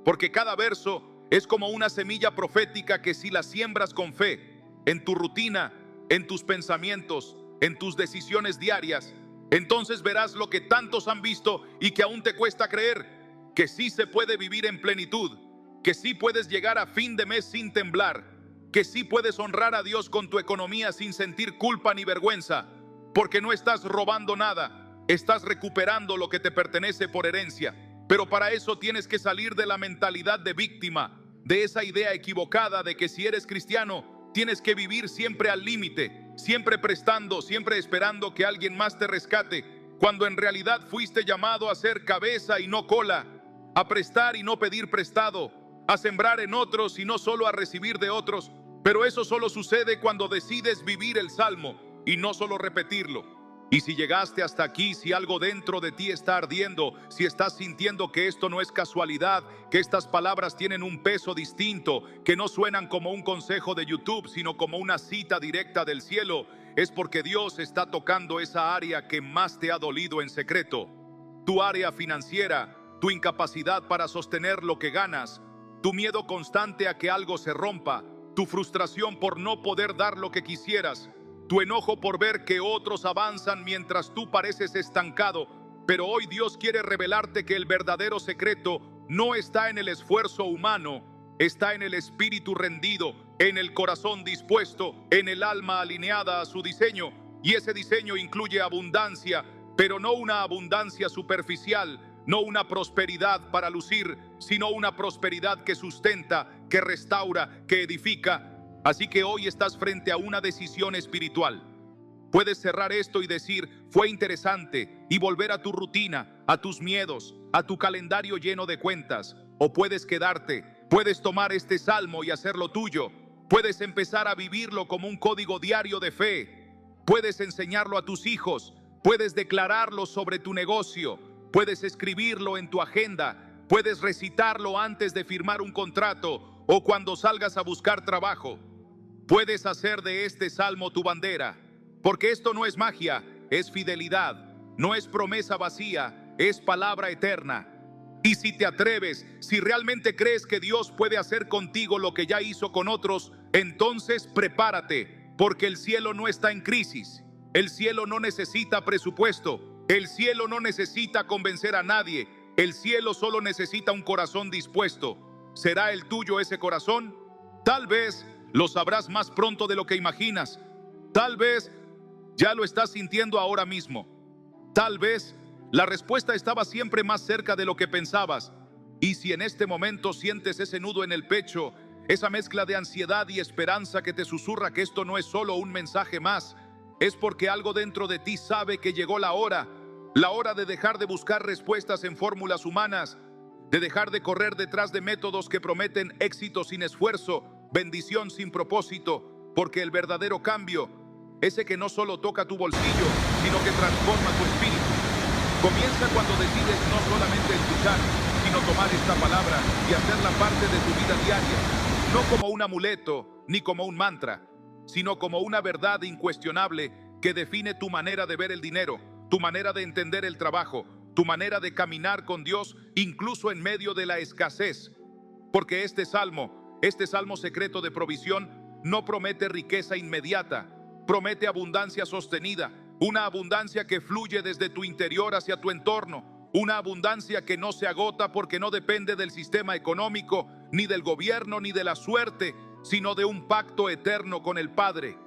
Porque cada verso es como una semilla profética que si la siembras con fe, en tu rutina, en tus pensamientos, en tus decisiones diarias, entonces verás lo que tantos han visto y que aún te cuesta creer, que sí se puede vivir en plenitud, que sí puedes llegar a fin de mes sin temblar, que sí puedes honrar a Dios con tu economía sin sentir culpa ni vergüenza, porque no estás robando nada, estás recuperando lo que te pertenece por herencia. Pero para eso tienes que salir de la mentalidad de víctima, de esa idea equivocada de que si eres cristiano, tienes que vivir siempre al límite, siempre prestando, siempre esperando que alguien más te rescate, cuando en realidad fuiste llamado a ser cabeza y no cola, a prestar y no pedir prestado, a sembrar en otros y no solo a recibir de otros. Pero eso solo sucede cuando decides vivir el salmo y no solo repetirlo. Y si llegaste hasta aquí, si algo dentro de ti está ardiendo, si estás sintiendo que esto no es casualidad, que estas palabras tienen un peso distinto, que no suenan como un consejo de YouTube, sino como una cita directa del cielo, es porque Dios está tocando esa área que más te ha dolido en secreto. Tu área financiera, tu incapacidad para sostener lo que ganas, tu miedo constante a que algo se rompa, tu frustración por no poder dar lo que quisieras, tu enojo por ver que otros avanzan mientras tú pareces estancado. Pero hoy Dios quiere revelarte que el verdadero secreto no está en el esfuerzo humano, está en el espíritu rendido, en el corazón dispuesto, en el alma alineada a su diseño. Y ese diseño incluye abundancia, pero no una abundancia superficial, no una prosperidad para lucir, sino una prosperidad que sustenta, que restaura, que edifica. Así que hoy estás frente a una decisión espiritual. Puedes cerrar esto y decir, fue interesante, y volver a tu rutina, a tus miedos, a tu calendario lleno de cuentas. O puedes quedarte, puedes tomar este salmo y hacerlo tuyo. Puedes empezar a vivirlo como un código diario de fe. Puedes enseñarlo a tus hijos, puedes declararlo sobre tu negocio, puedes escribirlo en tu agenda, puedes recitarlo antes de firmar un contrato o cuando salgas a buscar trabajo. Puedes hacer de este salmo tu bandera, porque esto no es magia, es fidelidad, no es promesa vacía, es palabra eterna. Y si te atreves, si realmente crees que Dios puede hacer contigo lo que ya hizo con otros, entonces prepárate, porque el cielo no está en crisis. El cielo no necesita presupuesto. El cielo no necesita convencer a nadie. El cielo solo necesita un corazón dispuesto. ¿Será el tuyo ese corazón? Tal vez lo sabrás más pronto de lo que imaginas. Tal vez ya lo estás sintiendo ahora mismo. Tal vez la respuesta estaba siempre más cerca de lo que pensabas. Y si en este momento sientes ese nudo en el pecho, esa mezcla de ansiedad y esperanza que te susurra que esto no es solo un mensaje más, es porque algo dentro de ti sabe que llegó la hora de dejar de buscar respuestas en fórmulas humanas, de dejar de correr detrás de métodos que prometen éxito sin esfuerzo, bendición sin propósito, porque el verdadero cambio, ese que no solo toca tu bolsillo, sino que transforma tu espíritu, comienza cuando decides no solamente escuchar, sino tomar esta palabra y hacerla parte de tu vida diaria, no como un amuleto ni como un mantra, sino como una verdad incuestionable que define tu manera de ver el dinero, tu manera de entender el trabajo, tu manera de caminar con Dios, incluso en medio de la escasez. Porque este salmo secreto de provisión, no promete riqueza inmediata, promete abundancia sostenida, una abundancia que fluye desde tu interior hacia tu entorno, una abundancia que no se agota porque no depende del sistema económico, ni del gobierno, ni de la suerte, sino de un pacto eterno con el Padre.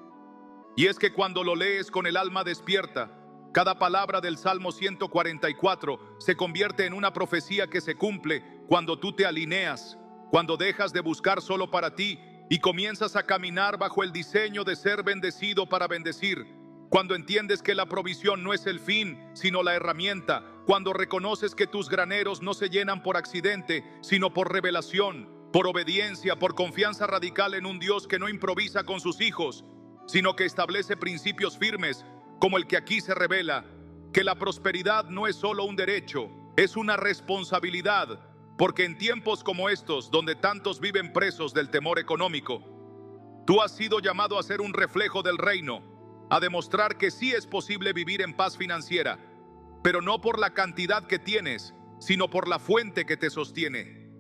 Y es que cuando lo lees con el alma despierta, Cada palabra del Salmo 144 se convierte en una profecía que se cumple cuando tú te alineas, cuando dejas de buscar solo para ti y comienzas a caminar bajo el diseño de ser bendecido para bendecir. Cuando entiendes que la provisión no es el fin, sino la herramienta. Cuando reconoces que tus graneros no se llenan por accidente, sino por revelación, por obediencia, por confianza radical en un Dios que no improvisa con sus hijos, sino que establece principios firmes, como el que aquí se revela, que la prosperidad no es solo un derecho, es una responsabilidad, porque en tiempos como estos, donde tantos viven presos del temor económico, tú has sido llamado a ser un reflejo del reino, a demostrar que sí es posible vivir en paz financiera, pero no por la cantidad que tienes, sino por la fuente que te sostiene.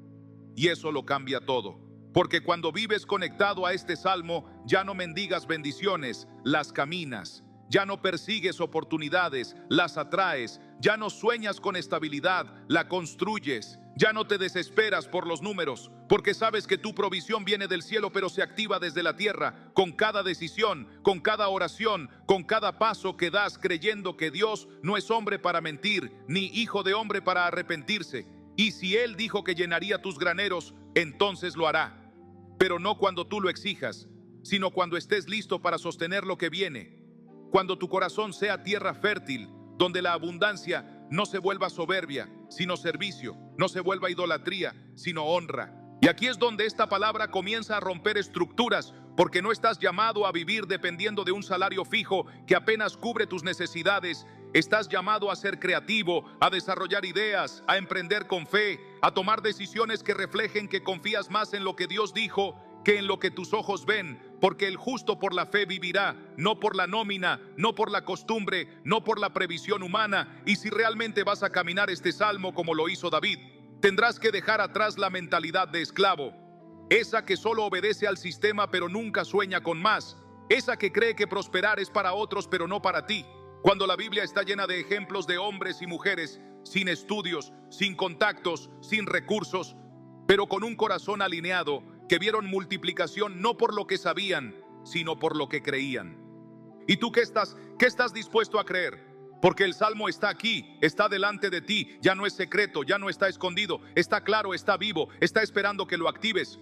Y eso lo cambia todo, porque cuando vives conectado a este salmo, ya no mendigas bendiciones, las caminas. Ya no persigues oportunidades, las atraes. Ya no sueñas con estabilidad, la construyes. Ya no te desesperas por los números, porque sabes que tu provisión viene del cielo, pero se activa desde la tierra, con cada decisión, con cada oración, con cada paso que das, creyendo que Dios no es hombre para mentir, ni hijo de hombre para arrepentirse. Y si Él dijo que llenaría tus graneros, entonces lo hará. Pero no cuando tú lo exijas, sino cuando estés listo para sostener lo que viene. Cuando tu corazón sea tierra fértil, donde la abundancia no se vuelva soberbia, sino servicio, no se vuelva idolatría, sino honra. Y aquí es donde esta palabra comienza a romper estructuras, porque no estás llamado a vivir dependiendo de un salario fijo que apenas cubre tus necesidades. Estás llamado a ser creativo, a desarrollar ideas, a emprender con fe, a tomar decisiones que reflejen que confías más en lo que Dios dijo que en lo que tus ojos ven, porque el justo por la fe vivirá, no por la nómina, no por la costumbre, no por la previsión humana. Y si realmente vas a caminar este salmo como lo hizo David, tendrás que dejar atrás la mentalidad de esclavo, esa que solo obedece al sistema pero nunca sueña con más, esa que cree que prosperar es para otros pero no para ti. Cuando la Biblia está llena de ejemplos de hombres y mujeres sin estudios, sin contactos, sin recursos, pero con un corazón alineado, que vieron multiplicación no por lo que sabían, sino por lo que creían. ¿Y tú qué estás dispuesto a creer? Porque el salmo está aquí, está delante de ti, ya no es secreto, ya no está escondido, está claro, está vivo, está esperando que lo actives.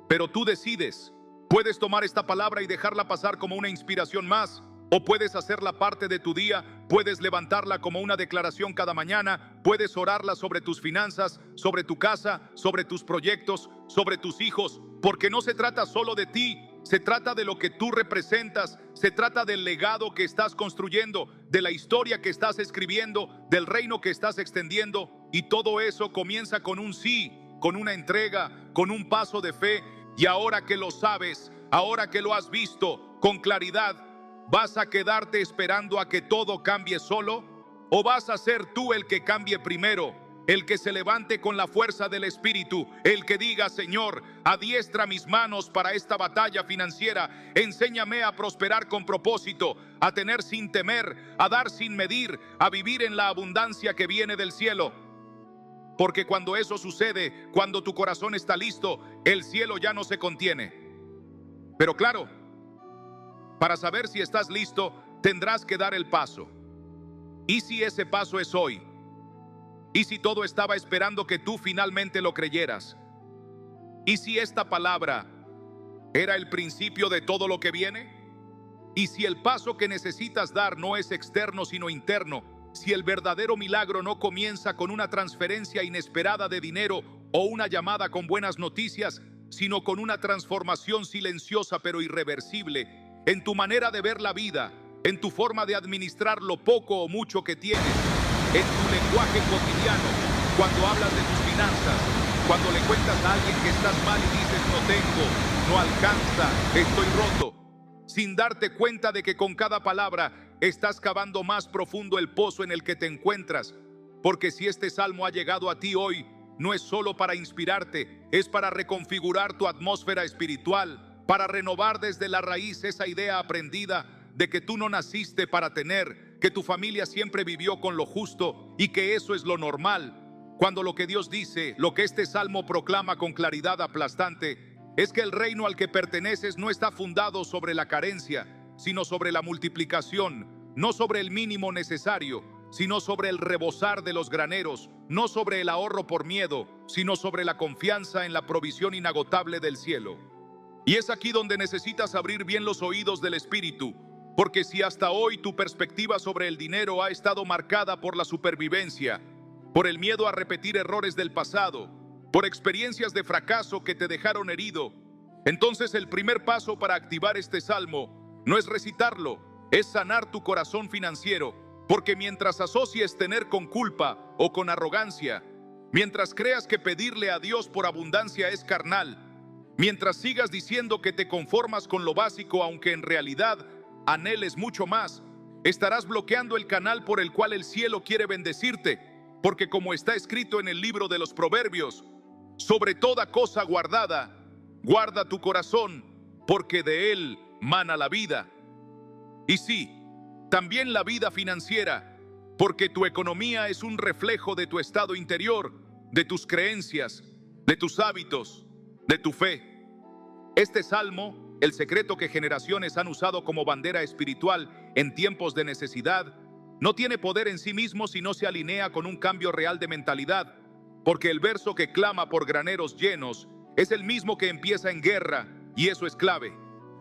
Pero tú decides. Puedes tomar esta palabra y dejarla pasar como una inspiración más, o puedes hacerla parte de tu día, puedes levantarla como una declaración cada mañana, puedes orarla sobre tus finanzas, sobre tu casa, sobre tus proyectos, sobre tus hijos, porque no se trata solo de ti, se trata de lo que tú representas, se trata del legado que estás construyendo, de la historia que estás escribiendo, del reino que estás extendiendo, y todo eso comienza con un sí, con una entrega, con un paso de fe. Y ahora que lo sabes, ahora que lo has visto con claridad, ¿vas a quedarte esperando a que todo cambie solo? ¿O vas a ser tú el que cambie primero? El que se levante con la fuerza del Espíritu, el que diga: Señor, adiestra mis manos para esta batalla financiera, enséñame a prosperar con propósito, a tener sin temer, a dar sin medir, a vivir en la abundancia que viene del cielo. Porque cuando eso sucede, cuando tu corazón está listo, el cielo ya no se contiene. Pero claro, para saber si estás listo, tendrás que dar el paso. ¿Y si ese paso es hoy? ¿Y si todo estaba esperando que tú finalmente lo creyeras? ¿Y si esta palabra era el principio de todo lo que viene? ¿Y si el paso que necesitas dar no es externo sino interno? Si el verdadero milagro no comienza con una transferencia inesperada de dinero o una llamada con buenas noticias, sino con una transformación silenciosa pero irreversible en tu manera de ver la vida, en tu forma de administrar lo poco o mucho que tienes, en tu lenguaje cotidiano, cuando hablas de tus finanzas, cuando le cuentas a alguien que estás mal y dices: no tengo, no alcanza, estoy roto, sin darte cuenta de que con cada palabra estás cavando más profundo el pozo en el que te encuentras. Porque si este salmo ha llegado a ti hoy, no es solo para inspirarte, es para reconfigurar tu atmósfera espiritual, para renovar desde la raíz esa idea aprendida de que tú no naciste para tener, que tu familia siempre vivió con lo justo y que eso es lo normal. Cuando lo que Dios dice, lo que este salmo proclama con claridad aplastante, es que el reino al que perteneces no está fundado sobre la carencia, sino sobre la multiplicación. no sobre el mínimo necesario, sino sobre el rebosar de los graneros, no sobre el ahorro por miedo, sino sobre la confianza en la provisión inagotable del cielo. Y es aquí donde necesitas abrir bien los oídos del Espíritu, porque si hasta hoy tu perspectiva sobre el dinero ha estado marcada por la supervivencia, por el miedo a repetir errores del pasado, por experiencias de fracaso que te dejaron herido, entonces el primer paso para activar este salmo no es recitarlo, es sanar tu corazón financiero, porque mientras asocies tener con culpa o con arrogancia, mientras creas que pedirle a Dios por abundancia es carnal, mientras sigas diciendo que te conformas con lo básico aunque en realidad anheles mucho más, estarás bloqueando el canal por el cual el cielo quiere bendecirte, porque como está escrito en el libro de los Proverbios, sobre toda cosa guardada, guarda tu corazón, porque de él mana la vida. Y sí, también la vida financiera, porque tu economía es un reflejo de tu estado interior, de tus creencias, de tus hábitos, de tu fe. Este salmo, el secreto que generaciones han usado como bandera espiritual en tiempos de necesidad, no tiene poder en sí mismo si no se alinea con un cambio real de mentalidad, porque el verso que clama por graneros llenos es el mismo que empieza en guerra, y eso es clave.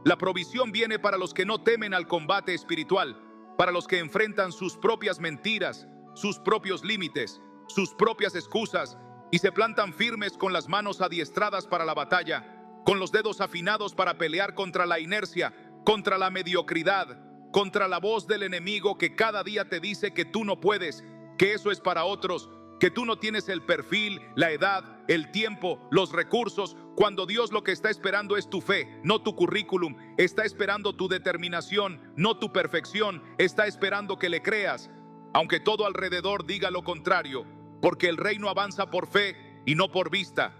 La provisión viene para los que no temen al combate espiritual, para los que enfrentan sus propias mentiras, sus propios límites, sus propias excusas, y se plantan firmes con las manos adiestradas para la batalla, con los dedos afinados para pelear contra la inercia, contra la mediocridad, contra la voz del enemigo que cada día te dice que tú no puedes, que eso es para otros, que tú no tienes el perfil, la edad, el tiempo, los recursos, cuando Dios lo que está esperando es tu fe, no tu currículum, está esperando tu determinación, no tu perfección, está esperando que le creas, aunque todo alrededor diga lo contrario, porque el reino avanza por fe y no por vista.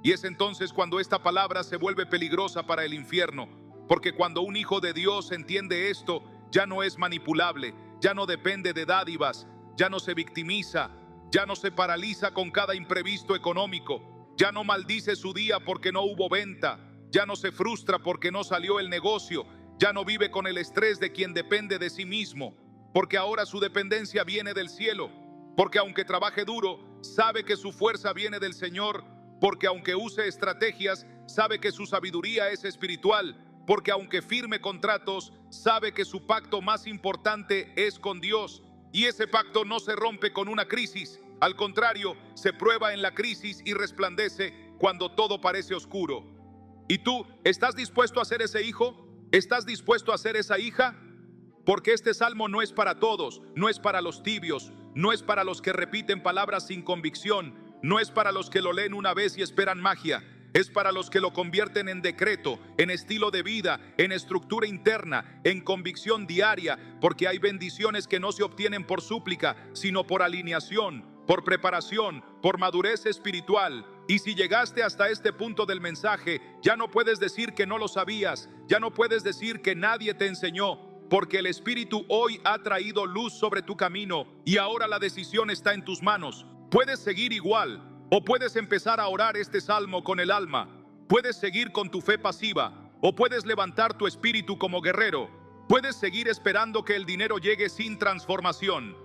Y es entonces cuando esta palabra se vuelve peligrosa para el infierno, porque cuando un hijo de Dios entiende esto, ya no es manipulable, ya no depende de dádivas, ya no se victimiza, ya no se paraliza con cada imprevisto económico, ya no maldice su día porque no hubo venta, ya no se frustra porque no salió el negocio, ya no vive con el estrés de quien depende de sí mismo, porque ahora su dependencia viene del cielo, porque aunque trabaje duro, sabe que su fuerza viene del Señor, porque aunque use estrategias, sabe que su sabiduría es espiritual, porque aunque firme contratos, sabe que su pacto más importante es con Dios, y ese pacto no se rompe con una crisis, al contrario, se prueba en la crisis y resplandece cuando todo parece oscuro. ¿Y tú estás dispuesto a ser ese hijo? ¿Estás dispuesto a ser esa hija? Porque este salmo no es para todos, no es para los tibios, no es para los que repiten palabras sin convicción, no es para los que lo leen una vez y esperan magia. Es para los que lo convierten en decreto, en estilo de vida, en estructura interna, en convicción diaria, porque hay bendiciones que no se obtienen por súplica, sino por alineación, por preparación, por madurez espiritual. Y si llegaste hasta este punto del mensaje, ya no puedes decir que no lo sabías, ya no puedes decir que nadie te enseñó, porque el Espíritu hoy ha traído luz sobre tu camino y ahora la decisión está en tus manos. Puedes seguir igual, o puedes empezar a orar este salmo con el alma. Puedes seguir con tu fe pasiva, o puedes levantar tu espíritu como guerrero. Puedes seguir esperando que el dinero llegue sin transformación,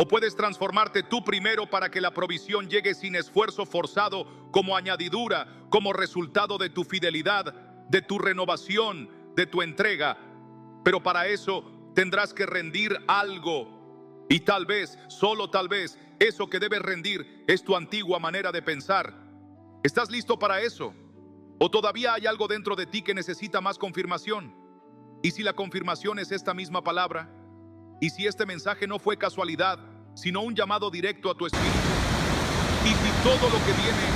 o puedes transformarte tú primero para que la provisión llegue sin esfuerzo forzado, como añadidura, como resultado de tu fidelidad, de tu renovación, de tu entrega. Pero para eso tendrás que rendir algo. Y tal vez, solo tal vez, eso que debes rendir es tu antigua manera de pensar. ¿Estás listo para eso? ¿O todavía hay algo dentro de ti que necesita más confirmación? ¿Y si la confirmación es esta misma palabra? ¿Y si este mensaje no fue casualidad, sino un llamado directo a tu espíritu? ¿Y si todo lo que viene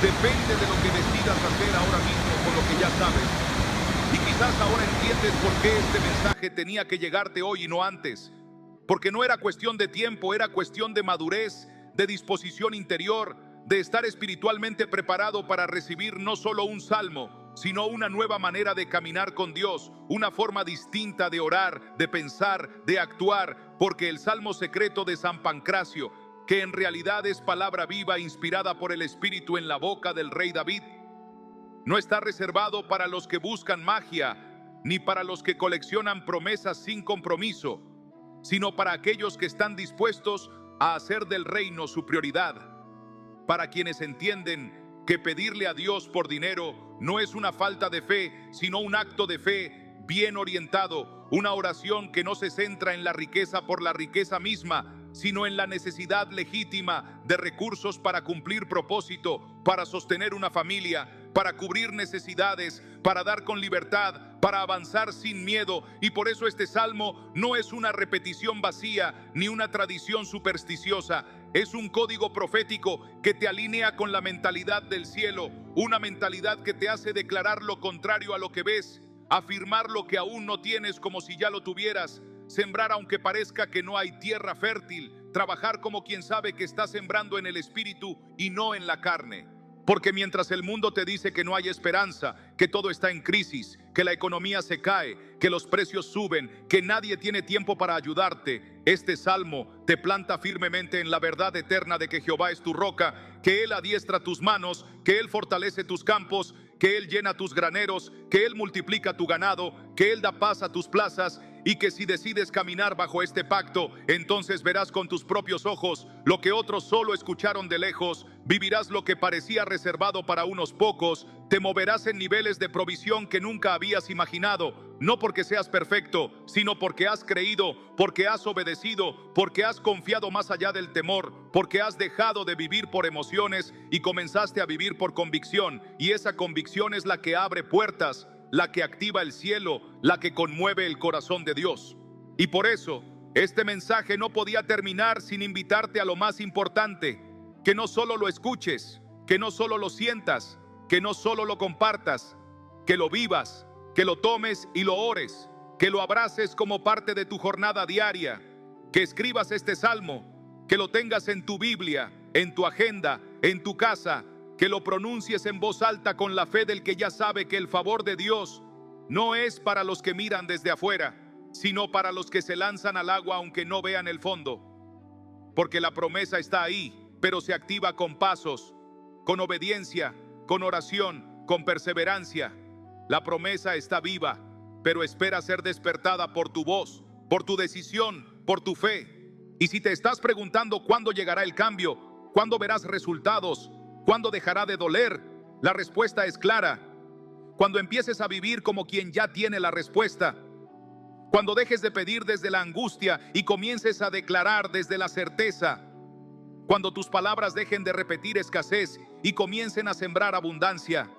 depende de lo que decidas hacer ahora mismo con lo que ya sabes? Y quizás ahora entiendes por qué este mensaje tenía que llegarte hoy y no antes. Porque no era cuestión de tiempo, era cuestión de madurez, de disposición interior, de estar espiritualmente preparado para recibir no solo un salmo, sino una nueva manera de caminar con Dios, una forma distinta de orar, de pensar, de actuar, porque el salmo secreto de San Pancracio, que en realidad es palabra viva inspirada por el Espíritu en la boca del rey David, no está reservado para los que buscan magia, ni para los que coleccionan promesas sin compromiso, sino para aquellos que están dispuestos a hacer del reino su prioridad, para quienes entienden que pedirle a Dios por dinero no es una falta de fe, sino un acto de fe bien orientado, una oración que no se centra en la riqueza por la riqueza misma, sino en la necesidad legítima de recursos para cumplir propósito, para sostener una familia, para cubrir necesidades, para dar con libertad, para avanzar sin miedo. Y por eso este salmo no es una repetición vacía ni una tradición supersticiosa. Es un código profético que te alinea con la mentalidad del cielo, una mentalidad que te hace declarar lo contrario a lo que ves, afirmar lo que aún no tienes como si ya lo tuvieras, sembrar aunque parezca que no hay tierra fértil, trabajar como quien sabe que está sembrando en el espíritu y no en la carne. Porque mientras el mundo te dice que no hay esperanza, que todo está en crisis, que la economía se cae, que los precios suben, que nadie tiene tiempo para ayudarte, este salmo te planta firmemente en la verdad eterna de que Jehová es tu roca, que Él adiestra tus manos, que Él fortalece tus campos, que Él llena tus graneros, que Él multiplica tu ganado, que Él da paz a tus plazas, y que si decides caminar bajo este pacto, entonces verás con tus propios ojos lo que otros solo escucharon de lejos, vivirás lo que parecía reservado para unos pocos, te moverás en niveles de provisión que nunca habías imaginado, no porque seas perfecto, sino porque has creído, porque has obedecido, porque has confiado más allá del temor, porque has dejado de vivir por emociones y comenzaste a vivir por convicción, y esa convicción es la que abre puertas, la que activa el cielo, la que conmueve el corazón de Dios. Y por eso, este mensaje no podía terminar sin invitarte a lo más importante, que no solo lo escuches, que no solo lo sientas, que no solo lo compartas, que lo vivas, que lo tomes y lo ores, que lo abraces como parte de tu jornada diaria, que escribas este salmo, que lo tengas en tu Biblia, en tu agenda, en tu casa, que lo pronuncies en voz alta con la fe del que ya sabe que el favor de Dios no es para los que miran desde afuera, sino para los que se lanzan al agua aunque no vean el fondo. Porque la promesa está ahí, pero se activa con pasos, con obediencia, con oración, con perseverancia. La promesa está viva, pero espera ser despertada por tu voz, por tu decisión, por tu fe. Y si te estás preguntando cuándo llegará el cambio, cuándo verás resultados, ¿cuándo dejará de doler? La respuesta es clara. Cuando empieces a vivir como quien ya tiene la respuesta. Cuando dejes de pedir desde la angustia y comiences a declarar desde la certeza. Cuando tus palabras dejen de repetir escasez y comiencen a sembrar abundancia.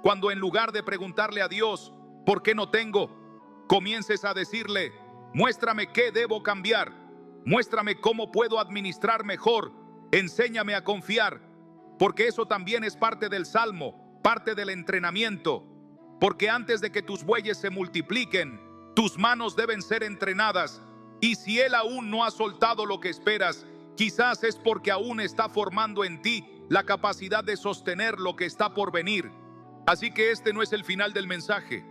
Cuando en lugar de preguntarle a Dios, ¿por qué no tengo?, comiences a decirle, muéstrame qué debo cambiar. Muéstrame cómo puedo administrar mejor. Enséñame a confiar. Porque eso también es parte del salmo, parte del entrenamiento. Porque antes de que tus bueyes se multipliquen, tus manos deben ser entrenadas. Y si Él aún no ha soltado lo que esperas, quizás es porque aún está formando en ti la capacidad de sostener lo que está por venir. Así que este no es el final del mensaje.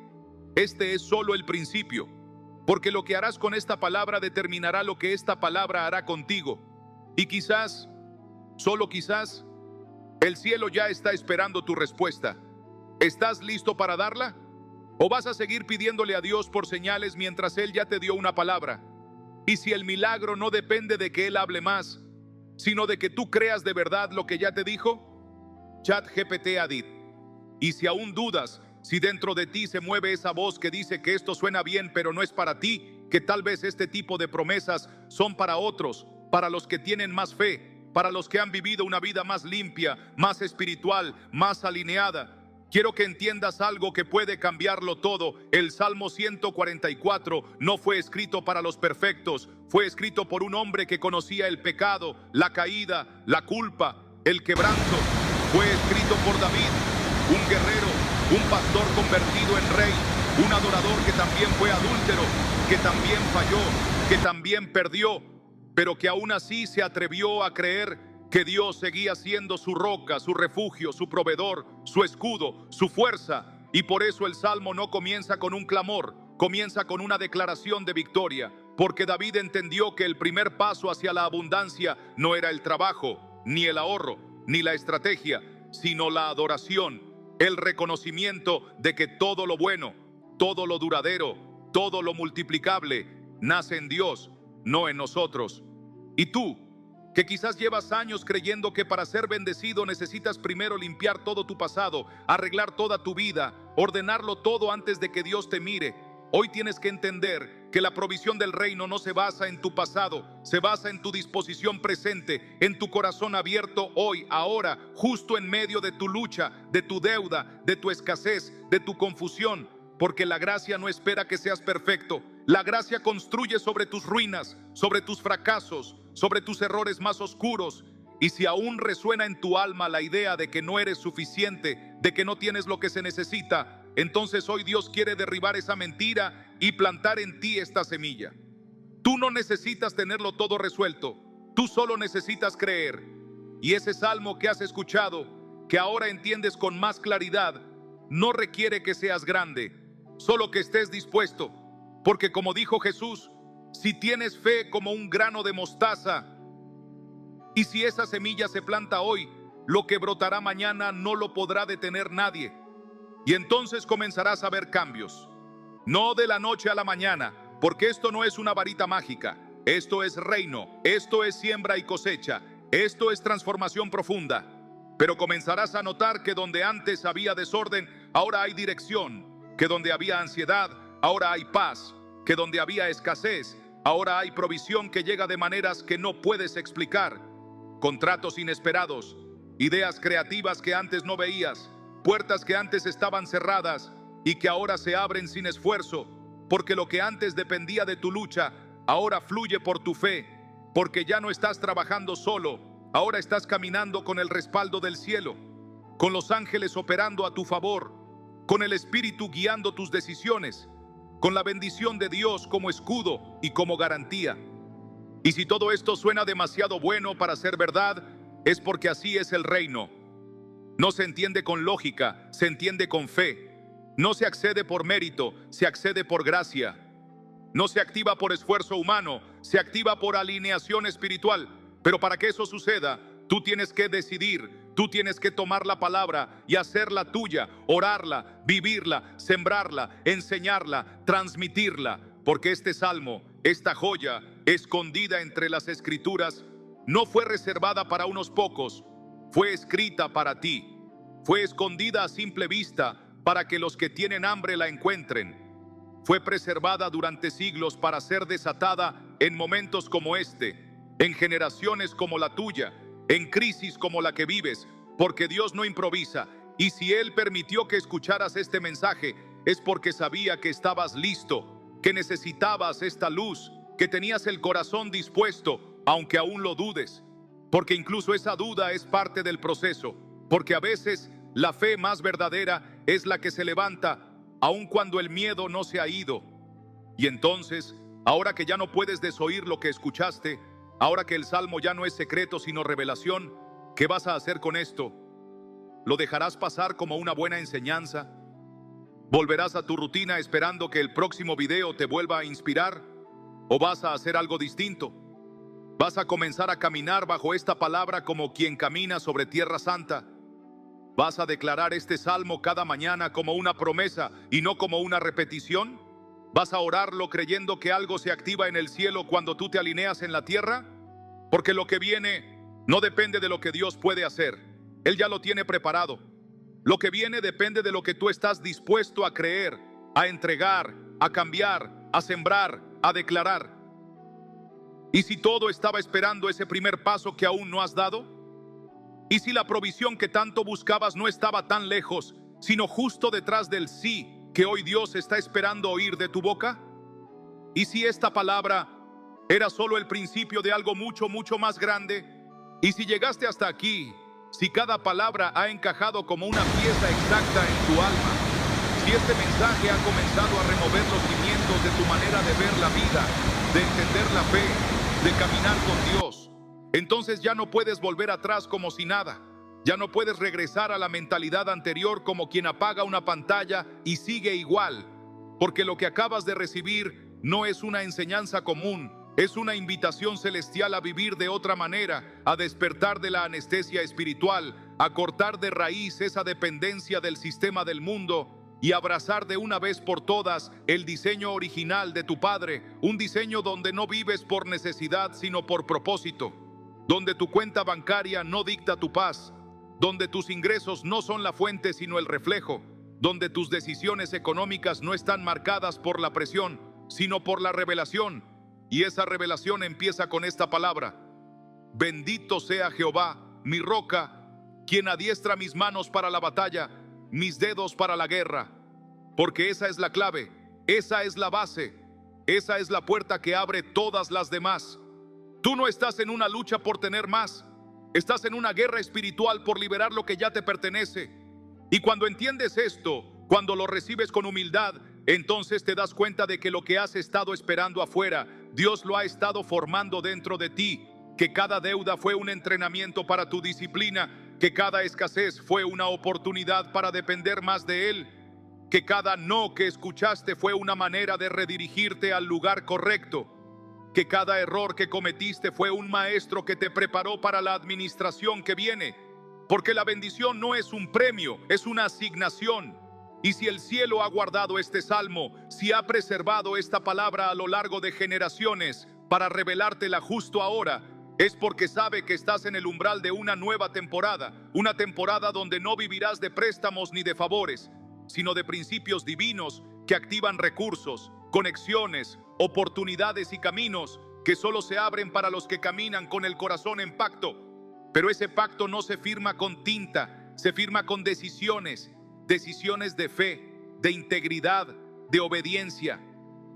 Este es solo el principio. Porque lo que harás con esta palabra determinará lo que esta palabra hará contigo. Y quizás, solo quizás, el cielo ya está esperando tu respuesta. ¿Estás listo para darla? ¿O vas a seguir pidiéndole a Dios por señales mientras Él ya te dio una palabra? Y si el milagro no depende de que Él hable más, sino de que tú creas de verdad lo que ya te dijo, ChatGPT ha dicho. Y si aún dudas, si dentro de ti se mueve esa voz que dice que esto suena bien pero no es para ti, que tal vez este tipo de promesas son para otros, para los que tienen más fe, para los que han vivido una vida más limpia, más espiritual, más alineada. Quiero que entiendas algo que puede cambiarlo todo. El Salmo 144 no fue escrito para los perfectos, fue escrito por un hombre que conocía el pecado, la caída, la culpa, el quebranto. Fue escrito por David, un guerrero, un pastor convertido en rey, un adorador que también fue adúltero, que también falló, que también perdió, pero que aún así se atrevió a creer que Dios seguía siendo su roca, su refugio, su proveedor, su escudo, su fuerza. Y por eso el Salmo no comienza con un clamor, comienza con una declaración de victoria, porque David entendió que el primer paso hacia la abundancia no era el trabajo, ni el ahorro, ni la estrategia, sino la adoración, el reconocimiento de que todo lo bueno, todo lo duradero, todo lo multiplicable, nace en Dios, no en nosotros. Y tú, que quizás llevas años creyendo que para ser bendecido necesitas primero limpiar todo tu pasado, arreglar toda tu vida, ordenarlo todo antes de que Dios te mire, hoy tienes que entender que la provisión del reino no se basa en tu pasado, se basa en tu disposición presente, en tu corazón abierto hoy, ahora, justo en medio de tu lucha, de tu deuda, de tu escasez, de tu confusión, porque la gracia no espera que seas perfecto. La gracia construye sobre tus ruinas, sobre tus fracasos, sobre tus errores más oscuros. Y si aún resuena en tu alma la idea de que no eres suficiente, de que no tienes lo que se necesita, entonces hoy Dios quiere derribar esa mentira y plantar en ti esta semilla. Tú no necesitas tenerlo todo resuelto, tú solo necesitas creer. Y ese salmo que has escuchado, que ahora entiendes con más claridad, no requiere que seas grande, solo que estés dispuesto. Porque como dijo Jesús, si tienes fe como un grano de mostaza, y si esa semilla se planta hoy, lo que brotará mañana no lo podrá detener nadie. Y entonces comenzarás a ver cambios. No de la noche a la mañana, porque esto no es una varita mágica. Esto es reino, esto es siembra y cosecha, esto es transformación profunda. Pero comenzarás a notar que donde antes había desorden, ahora hay dirección. Que donde había ansiedad, ahora hay paz. Que donde había escasez, ahora hay provisión que llega de maneras que no puedes explicar. Contratos inesperados, ideas creativas que antes no veías, puertas que antes estaban cerradas y que ahora se abren sin esfuerzo, porque lo que antes dependía de tu lucha, ahora fluye por tu fe, porque ya no estás trabajando solo, ahora estás caminando con el respaldo del cielo, con los ángeles operando a tu favor, con el Espíritu guiando tus decisiones, con la bendición de Dios como escudo y como garantía. Y si todo esto suena demasiado bueno para ser verdad, es porque así es el reino. No se entiende con lógica, se entiende con fe. No se accede por mérito, se accede por gracia. No se activa por esfuerzo humano, se activa por alineación espiritual. Pero para que eso suceda, tú tienes que decidir, tú tienes que tomar la palabra y hacerla tuya, orarla, vivirla, sembrarla, enseñarla, transmitirla. Porque este salmo, esta joya escondida entre las escrituras, no fue reservada para unos pocos, fue escrita para ti. Fue escondida a simple vista para que los que tienen hambre la encuentren. Fue preservada durante siglos para ser desatada en momentos como este, en generaciones como la tuya, en crisis como la que vives, porque Dios no improvisa. Y si Él permitió que escucharas este mensaje, es porque sabía que estabas listo, que necesitabas esta luz, que tenías el corazón dispuesto, aunque aún lo dudes. Porque incluso esa duda es parte del proceso, porque a veces la fe más verdadera es la que se levanta, aun cuando el miedo no se ha ido. Y entonces, ahora que ya no puedes desoír lo que escuchaste, ahora que el salmo ya no es secreto sino revelación, ¿qué vas a hacer con esto? ¿Lo dejarás pasar como una buena enseñanza? ¿Volverás a tu rutina esperando que el próximo video te vuelva a inspirar? ¿O vas a hacer algo distinto? ¿Vas a comenzar a caminar bajo esta palabra como quien camina sobre tierra santa? ¿Vas a declarar este salmo cada mañana como una promesa y no como una repetición? ¿Vas a orarlo creyendo que algo se activa en el cielo cuando tú te alineas en la tierra? Porque lo que viene no depende de lo que Dios puede hacer. Él ya lo tiene preparado. Lo que viene depende de lo que tú estás dispuesto a creer, a entregar, a cambiar, a sembrar, a declarar. ¿Y si todo estaba esperando ese primer paso que aún no has dado? ¿Y si la provisión que tanto buscabas no estaba tan lejos, sino justo detrás del sí que hoy Dios está esperando oír de tu boca? ¿Y si esta palabra era solo el principio de algo mucho, mucho más grande? ¿Y si llegaste hasta aquí, si cada palabra ha encajado como una pieza exacta en tu alma? Si este mensaje ha comenzado a remover los cimientos de tu manera de ver la vida, de entender la fe, de caminar con Dios, entonces ya no puedes volver atrás como si nada. Ya no puedes regresar a la mentalidad anterior como quien apaga una pantalla y sigue igual. Porque lo que acabas de recibir no es una enseñanza común, es una invitación celestial a vivir de otra manera, a despertar de la anestesia espiritual, a cortar de raíz esa dependencia del sistema del mundo y abrazar de una vez por todas el diseño original de tu Padre, un diseño donde no vives por necesidad sino por propósito, donde tu cuenta bancaria no dicta tu paz, donde tus ingresos no son la fuente sino el reflejo, donde tus decisiones económicas no están marcadas por la presión, sino por la revelación. Y esa revelación empieza con esta palabra: bendito sea Jehová, mi roca, quien adiestra mis manos para la batalla, mis dedos para la guerra. Porque esa es la clave, esa es la base, esa es la puerta que abre todas las demás. Tú no estás en una lucha por tener más, estás en una guerra espiritual por liberar lo que ya te pertenece. Y cuando entiendes esto, cuando lo recibes con humildad, entonces te das cuenta de que lo que has estado esperando afuera, Dios lo ha estado formando dentro de ti, que cada deuda fue un entrenamiento para tu disciplina, que cada escasez fue una oportunidad para depender más de Él, que cada no que escuchaste fue una manera de redirigirte al lugar correcto, que cada error que cometiste fue un maestro que te preparó para la administración que viene, porque la bendición no es un premio, es una asignación. Y si el cielo ha guardado este salmo, si ha preservado esta palabra a lo largo de generaciones para revelártela justo ahora, es porque sabe que estás en el umbral de una nueva temporada, una temporada donde no vivirás de préstamos ni de favores, sino de principios divinos que activan recursos, conexiones, oportunidades y caminos que solo se abren para los que caminan con el corazón en pacto. Pero ese pacto no se firma con tinta, se firma con decisiones, decisiones de fe, de integridad, de obediencia,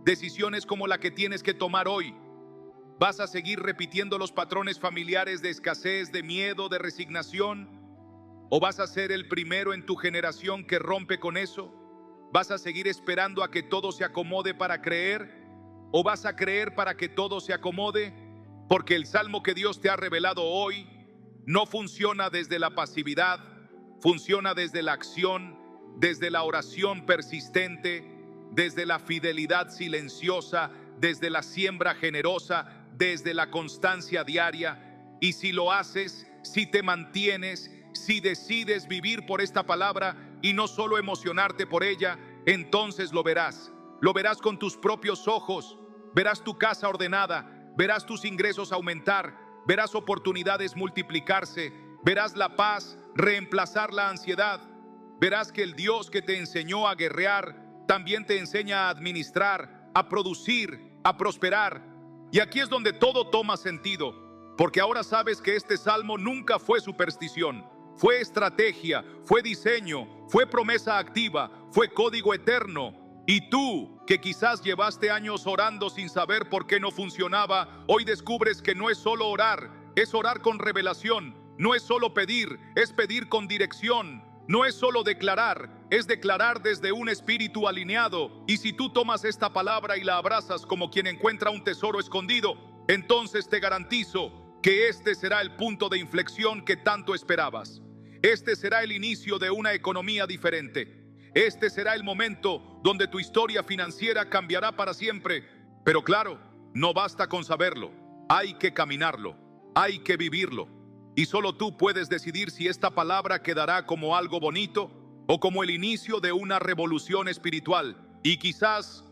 decisiones como la que tienes que tomar hoy. ¿Vas a seguir repitiendo los patrones familiares de escasez, de miedo, de resignación? ¿O vas a ser el primero en tu generación que rompe con eso? ¿Vas a seguir esperando a que todo se acomode para creer? ¿O vas a creer para que todo se acomode? Porque el salmo que Dios te ha revelado hoy no funciona desde la pasividad, funciona desde la acción, desde la oración persistente, desde la fidelidad silenciosa, desde la siembra generosa, desde la constancia diaria. Y si lo haces, si te mantienes, si decides vivir por esta palabra y no solo emocionarte por ella, entonces lo verás con tus propios ojos, verás tu casa ordenada, verás tus ingresos aumentar, verás oportunidades multiplicarse, verás la paz reemplazar la ansiedad, verás que el Dios que te enseñó a guerrear también te enseña a administrar, a producir, a prosperar. Y aquí es donde todo toma sentido, porque ahora sabes que este salmo nunca fue superstición, fue estrategia, fue diseño, fue promesa activa, fue código eterno. Y tú, que quizás llevaste años orando sin saber por qué no funcionaba, hoy descubres que no es solo orar, es orar con revelación, no es solo pedir, es pedir con dirección. No es solo declarar, es declarar desde un espíritu alineado. Y si tú tomas esta palabra y la abrazas como quien encuentra un tesoro escondido, entonces te garantizo que este será el punto de inflexión que tanto esperabas. Este será el inicio de una economía diferente. Este será el momento donde tu historia financiera cambiará para siempre. Pero claro, no basta con saberlo, hay que caminarlo, hay que vivirlo. Y solo tú puedes decidir si esta palabra quedará como algo bonito o como el inicio de una revolución espiritual. Y quizás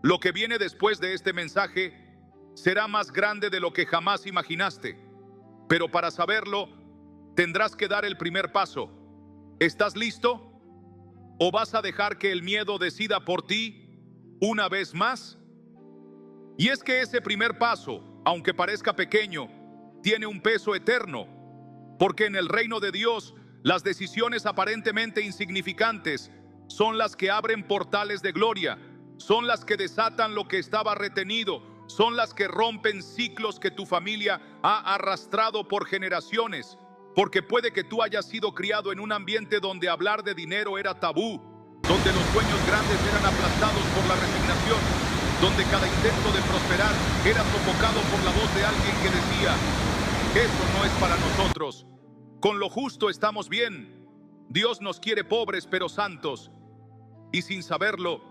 lo que viene después de este mensaje será más grande de lo que jamás imaginaste. Pero para saberlo, tendrás que dar el primer paso. ¿Estás listo? ¿O vas a dejar que el miedo decida por ti una vez más? Y es que ese primer paso, aunque parezca pequeño, tiene un peso eterno, porque en el reino de Dios las decisiones aparentemente insignificantes son las que abren portales de gloria, son las que desatan lo que estaba retenido, son las que rompen ciclos que tu familia ha arrastrado por generaciones, porque puede que tú hayas sido criado en un ambiente donde hablar de dinero era tabú, donde los sueños grandes eran aplastados por la resignación, donde cada intento de prosperar era sofocado por la voz de alguien que decía: eso no es para nosotros, con lo justo estamos bien, Dios nos quiere pobres pero santos. Y sin saberlo,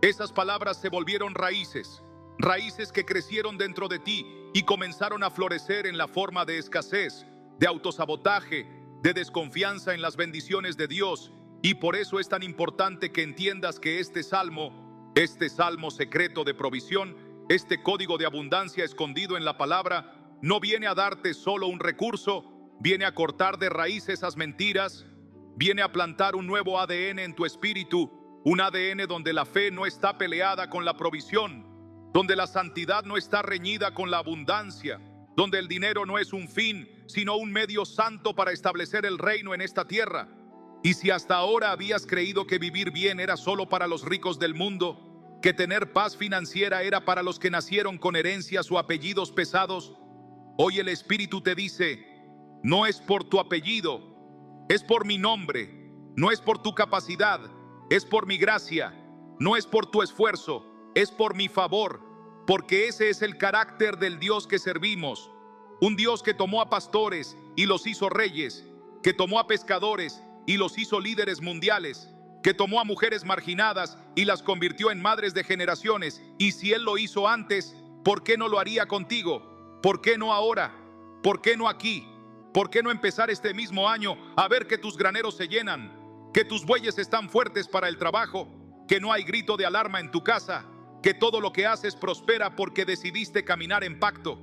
esas palabras se volvieron raíces, raíces que crecieron dentro de ti y comenzaron a florecer en la forma de escasez, de autosabotaje, de desconfianza en las bendiciones de Dios. Y por eso es tan importante que entiendas que este salmo secreto de provisión, este código de abundancia escondido en la palabra, no viene a darte solo un recurso, viene a cortar de raíz esas mentiras, viene a plantar un nuevo ADN en tu espíritu, un ADN donde la fe no está peleada con la provisión, donde la santidad no está reñida con la abundancia, donde el dinero no es un fin, sino un medio santo para establecer el reino en esta tierra. Y si hasta ahora habías creído que vivir bien era solo para los ricos del mundo, que tener paz financiera era para los que nacieron con herencias o apellidos pesados, hoy el Espíritu te dice: no es por tu apellido, es por mi nombre, no es por tu capacidad, es por mi gracia, no es por tu esfuerzo, es por mi favor, porque ese es el carácter del Dios que servimos. Un Dios que tomó a pastores y los hizo reyes, que tomó a pescadores y los hizo líderes mundiales, que tomó a mujeres marginadas y las convirtió en madres de generaciones. Y si Él lo hizo antes, ¿por qué no lo haría contigo? ¿Por qué no ahora? ¿Por qué no aquí? ¿Por qué no empezar este mismo año a ver que tus graneros se llenan, que tus bueyes están fuertes para el trabajo, que no hay grito de alarma en tu casa, que todo lo que haces prospera porque decidiste caminar en pacto,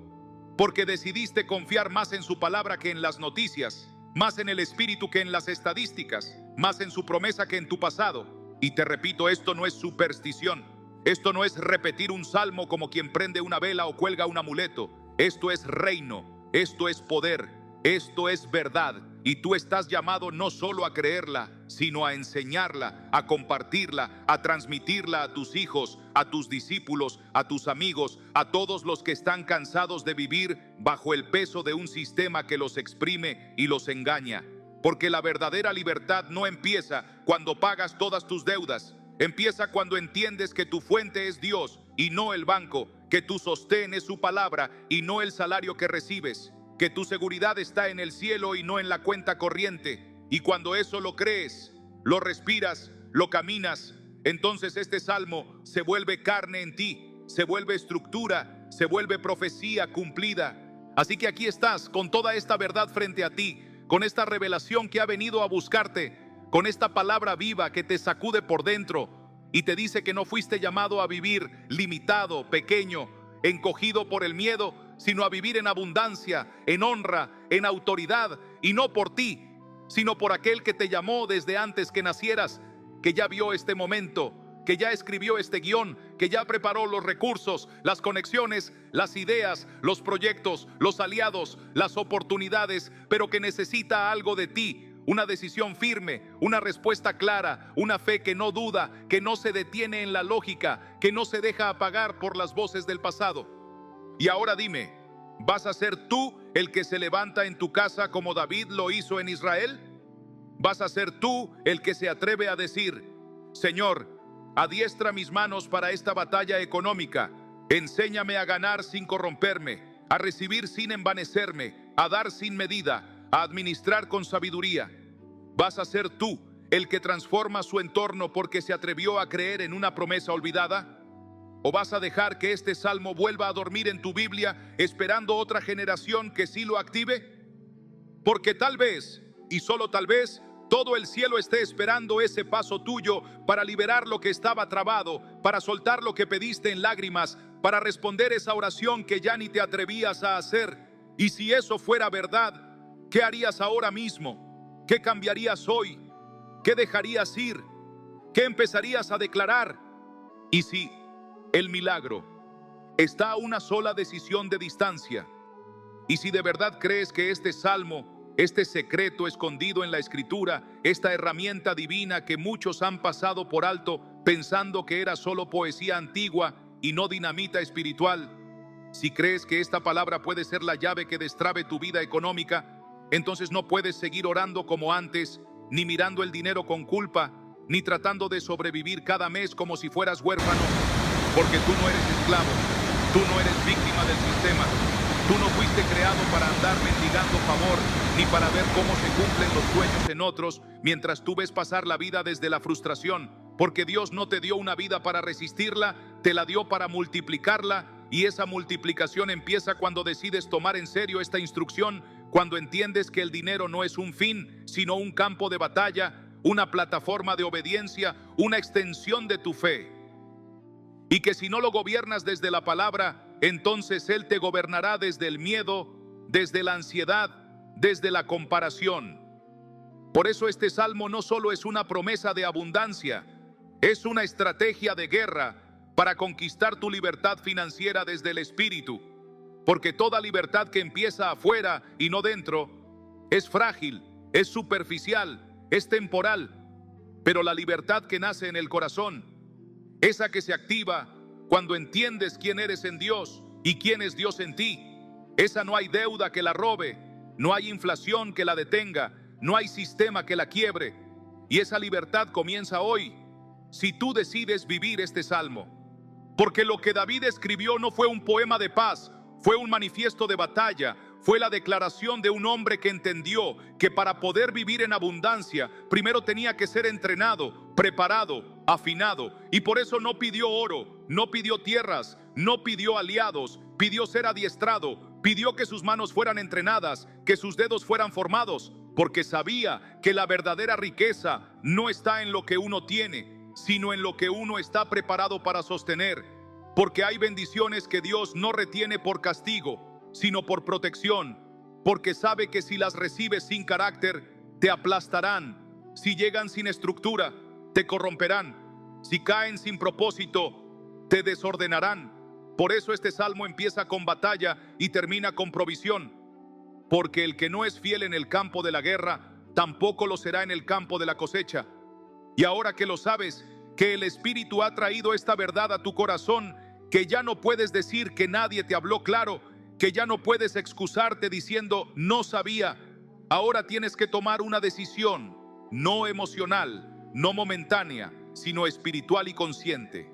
porque decidiste confiar más en su palabra que en las noticias, más en el Espíritu que en las estadísticas, más en su promesa que en tu pasado? Y te repito, esto no es superstición, esto no es repetir un salmo como quien prende una vela o cuelga un amuleto. Esto es reino, esto es poder, esto es verdad. Y tú estás llamado no solo a creerla, sino a enseñarla, a compartirla, a transmitirla a tus hijos, a tus discípulos, a tus amigos, a todos los que están cansados de vivir bajo el peso de un sistema que los exprime y los engaña. Porque la verdadera libertad no empieza cuando pagas todas tus deudas, empieza cuando entiendes que tu fuente es Dios y no el banco, que tu sostén es su palabra y no el salario que recibes, que tu seguridad está en el cielo y no en la cuenta corriente. Y cuando eso lo crees, lo respiras, lo caminas, entonces este salmo se vuelve carne en ti, se vuelve estructura, se vuelve profecía cumplida. Así que aquí estás con toda esta verdad frente a ti, con esta revelación que ha venido a buscarte, con esta palabra viva que te sacude por dentro y te dice que no fuiste llamado a vivir limitado, pequeño, encogido por el miedo, sino a vivir en abundancia, en honra, en autoridad, y no por ti, sino por aquel que te llamó desde antes que nacieras, que ya vio este momento, que ya escribió este guión, que ya preparó los recursos, las conexiones, las ideas, los proyectos, los aliados, las oportunidades, pero que necesita algo de ti. Una decisión firme, una respuesta clara, una fe que no duda, que no se detiene en la lógica, que no se deja apagar por las voces del pasado. Y ahora dime, ¿vas a ser tú el que se levanta en tu casa como David lo hizo en Israel? ¿Vas a ser tú el que se atreve a decir: Señor, adiestra mis manos para esta batalla económica, enséñame a ganar sin corromperme, a recibir sin envanecerme, a dar sin medida, a administrar con sabiduría? ¿Vas a ser tú el que transforma su entorno porque se atrevió a creer en una promesa olvidada? ¿O vas a dejar que este salmo vuelva a dormir en tu Biblia esperando otra generación que sí lo active? Porque tal vez, y solo tal vez, todo el cielo esté esperando ese paso tuyo para liberar lo que estaba trabado, para soltar lo que pediste en lágrimas, para responder esa oración que ya ni te atrevías a hacer. Y si eso fuera verdad, ¿qué harías ahora mismo? ¿Qué cambiarías hoy? ¿Qué dejarías ir? ¿Qué empezarías a declarar? Y si el milagro está a una sola decisión de distancia, y si de verdad crees que este salmo, este secreto escondido en la Escritura, esta herramienta divina que muchos han pasado por alto pensando que era solo poesía antigua y no dinamita espiritual, si crees que esta palabra puede ser la llave que destrabe tu vida económica, entonces no puedes seguir orando como antes, ni mirando el dinero con culpa, ni tratando de sobrevivir cada mes como si fueras huérfano. Porque tú no eres esclavo, tú no eres víctima del sistema, tú no fuiste creado para andar mendigando favor, ni para ver cómo se cumplen los sueños en otros, mientras tú ves pasar la vida desde la frustración, porque Dios no te dio una vida para resistirla, te la dio para multiplicarla, y esa multiplicación empieza cuando decides tomar en serio esta instrucción, cuando entiendes que el dinero no es un fin, sino un campo de batalla, una plataforma de obediencia, una extensión de tu fe. Y que si no lo gobiernas desde la palabra, entonces Él te gobernará desde el miedo, desde la ansiedad, desde la comparación. Por eso este salmo no solo es una promesa de abundancia, es una estrategia de guerra para conquistar tu libertad financiera desde el espíritu. Porque toda libertad que empieza afuera y no dentro es frágil, es superficial, es temporal. Pero la libertad que nace en el corazón, esa que se activa cuando entiendes quién eres en Dios y quién es Dios en ti, esa no hay deuda que la robe, no hay inflación que la detenga, no hay sistema que la quiebre. Y esa libertad comienza hoy, si tú decides vivir este salmo. Porque lo que David escribió no fue un poema de paz, fue un manifiesto de batalla, fue la declaración de un hombre que entendió que para poder vivir en abundancia, primero tenía que ser entrenado, preparado, afinado. Y por eso no pidió oro, no pidió tierras, no pidió aliados, pidió ser adiestrado, pidió que sus manos fueran entrenadas, que sus dedos fueran formados, porque sabía que la verdadera riqueza no está en lo que uno tiene, sino en lo que uno está preparado para sostener. Porque hay bendiciones que Dios no retiene por castigo, sino por protección, porque sabe que si las recibes sin carácter, te aplastarán. Si llegan sin estructura, te corromperán. Si caen sin propósito, te desordenarán. Por eso este salmo empieza con batalla y termina con provisión. Porque el que no es fiel en el campo de la guerra, tampoco lo será en el campo de la cosecha. Y ahora que lo sabes, que el Espíritu ha traído esta verdad a tu corazón, que ya no puedes decir que nadie te habló claro, que ya no puedes excusarte diciendo no sabía. Ahora tienes que tomar una decisión, no emocional, no momentánea, sino espiritual y consciente.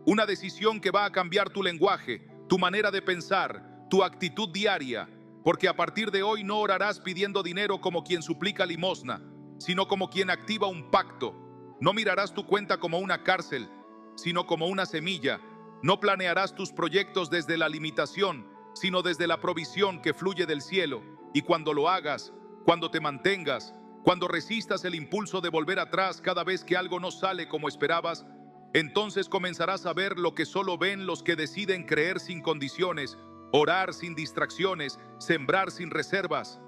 Una decisión que va a cambiar tu lenguaje, tu manera de pensar, tu actitud diaria, porque a partir de hoy no orarás pidiendo dinero como quien suplica limosna, sino como quien activa un pacto. No mirarás tu cuenta como una cárcel, sino como una semilla. No planearás tus proyectos desde la limitación, sino desde la provisión que fluye del cielo. Y cuando lo hagas, cuando te mantengas, cuando resistas el impulso de volver atrás cada vez que algo no sale como esperabas, entonces comenzarás a ver lo que solo ven los que deciden creer sin condiciones, orar sin distracciones, sembrar sin reservas.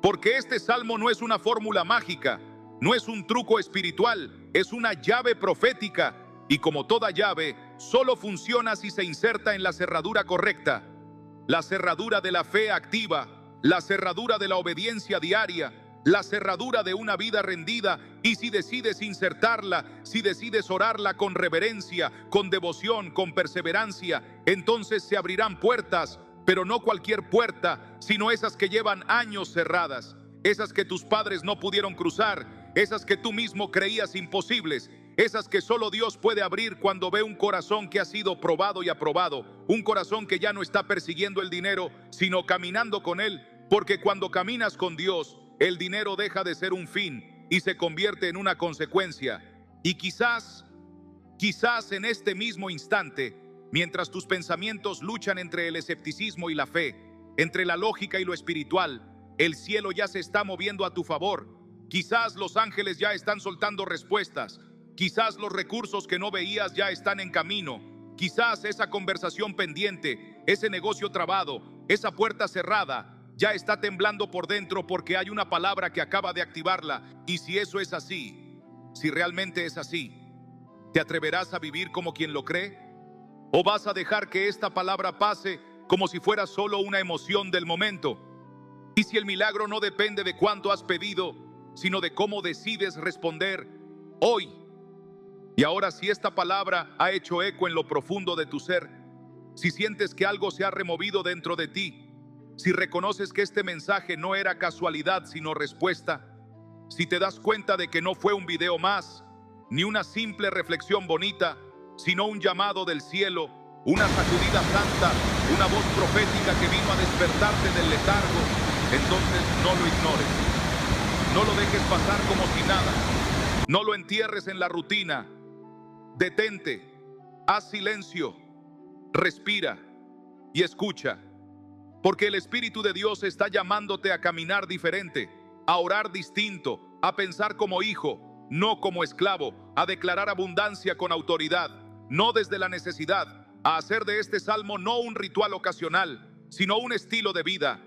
Porque este salmo no es una fórmula mágica, no es un truco espiritual, es una llave profética. Y como toda llave, solo funciona si se inserta en la cerradura correcta. La cerradura de la fe activa, la cerradura de la obediencia diaria, la cerradura de una vida rendida. Y si decides insertarla, si decides orarla con reverencia, con devoción, con perseverancia, entonces se abrirán puertas, pero no cualquier puerta, sino esas que llevan años cerradas, esas que tus padres no pudieron cruzar, esas que tú mismo creías imposibles, esas que solo Dios puede abrir cuando ve un corazón que ha sido probado y aprobado, un corazón que ya no está persiguiendo el dinero, sino caminando con Él, porque cuando caminas con Dios, el dinero deja de ser un fin y se convierte en una consecuencia. Y quizás en este mismo instante, mientras tus pensamientos luchan entre el escepticismo y la fe, entre la lógica y lo espiritual, el cielo ya se está moviendo a tu favor. Quizás los ángeles ya están soltando respuestas. Quizás los recursos que no veías ya están en camino. Quizás esa conversación pendiente, ese negocio trabado, esa puerta cerrada, ya está temblando por dentro porque hay una palabra que acaba de activarla. Y si eso es así, si realmente es así, ¿te atreverás a vivir como quien lo cree? ¿O vas a dejar que esta palabra pase como si fuera solo una emoción del momento? Y si el milagro no depende de cuánto has pedido, sino de cómo decides responder hoy. Y ahora, si esta palabra ha hecho eco en lo profundo de tu ser, si sientes que algo se ha removido dentro de ti, si reconoces que este mensaje no era casualidad sino respuesta, si te das cuenta de que no fue un video más, ni una simple reflexión bonita, sino un llamado del cielo, una sacudida santa, una voz profética que vino a despertarte del letargo, entonces no lo ignores. No lo dejes pasar como si nada. No lo entierres en la rutina. Detente, haz silencio, respira y escucha. Porque el Espíritu de Dios está llamándote a caminar diferente, a orar distinto, a pensar como hijo, no como esclavo, a declarar abundancia con autoridad, no desde la necesidad, a hacer de este salmo no un ritual ocasional, sino un estilo de vida.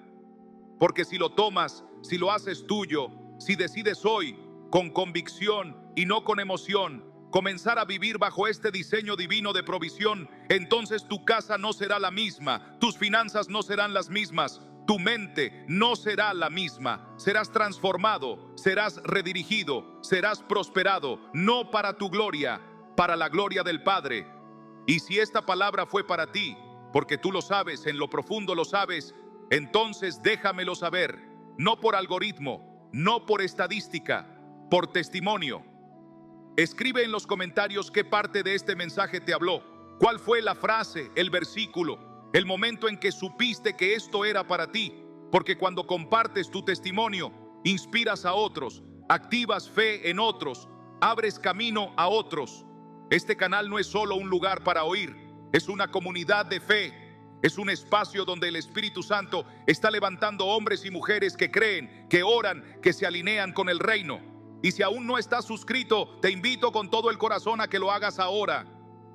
Porque si lo tomas, si lo haces tuyo, si decides hoy, con convicción y no con emoción, comenzar a vivir bajo este diseño divino de provisión, entonces tu casa no será la misma, tus finanzas no serán las mismas, tu mente no será la misma. Serás transformado, serás redirigido, serás prosperado, no para tu gloria, para la gloria del Padre. Y si esta palabra fue para ti, porque tú lo sabes, en lo profundo lo sabes, entonces déjamelo saber, no por algoritmo, no por estadística, por testimonio. Escribe en los comentarios qué parte de este mensaje te habló, cuál fue la frase, el versículo, el momento en que supiste que esto era para ti, porque cuando compartes tu testimonio, inspiras a otros, activas fe en otros, abres camino a otros. Este canal no es solo un lugar para oír, es una comunidad de fe, es un espacio donde el Espíritu Santo está levantando hombres y mujeres que creen, que oran, que se alinean con el reino. Y si aún no estás suscrito, te invito con todo el corazón a que lo hagas ahora.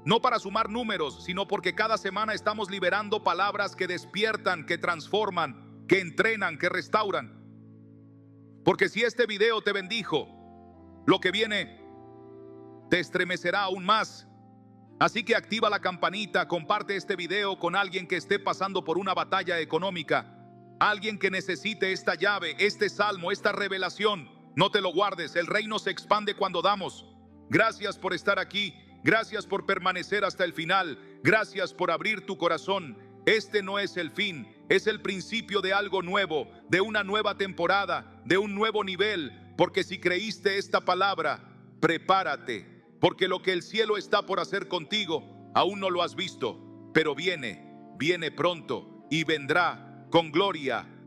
No para sumar números, sino porque cada semana estamos liberando palabras que despiertan, que transforman, que entrenan, que restauran. Porque si este video te bendijo, lo que viene te estremecerá aún más. Así que activa la campanita, comparte este video con alguien que esté pasando por una batalla económica, alguien que necesite esta llave, este salmo, esta revelación. No te lo guardes, el reino se expande cuando damos. Gracias por estar aquí, gracias por permanecer hasta el final, gracias por abrir tu corazón. Este no es el fin, es el principio de algo nuevo, de una nueva temporada, de un nuevo nivel, porque si creíste esta palabra, prepárate, porque lo que el cielo está por hacer contigo, aún no lo has visto, pero viene pronto y vendrá con gloria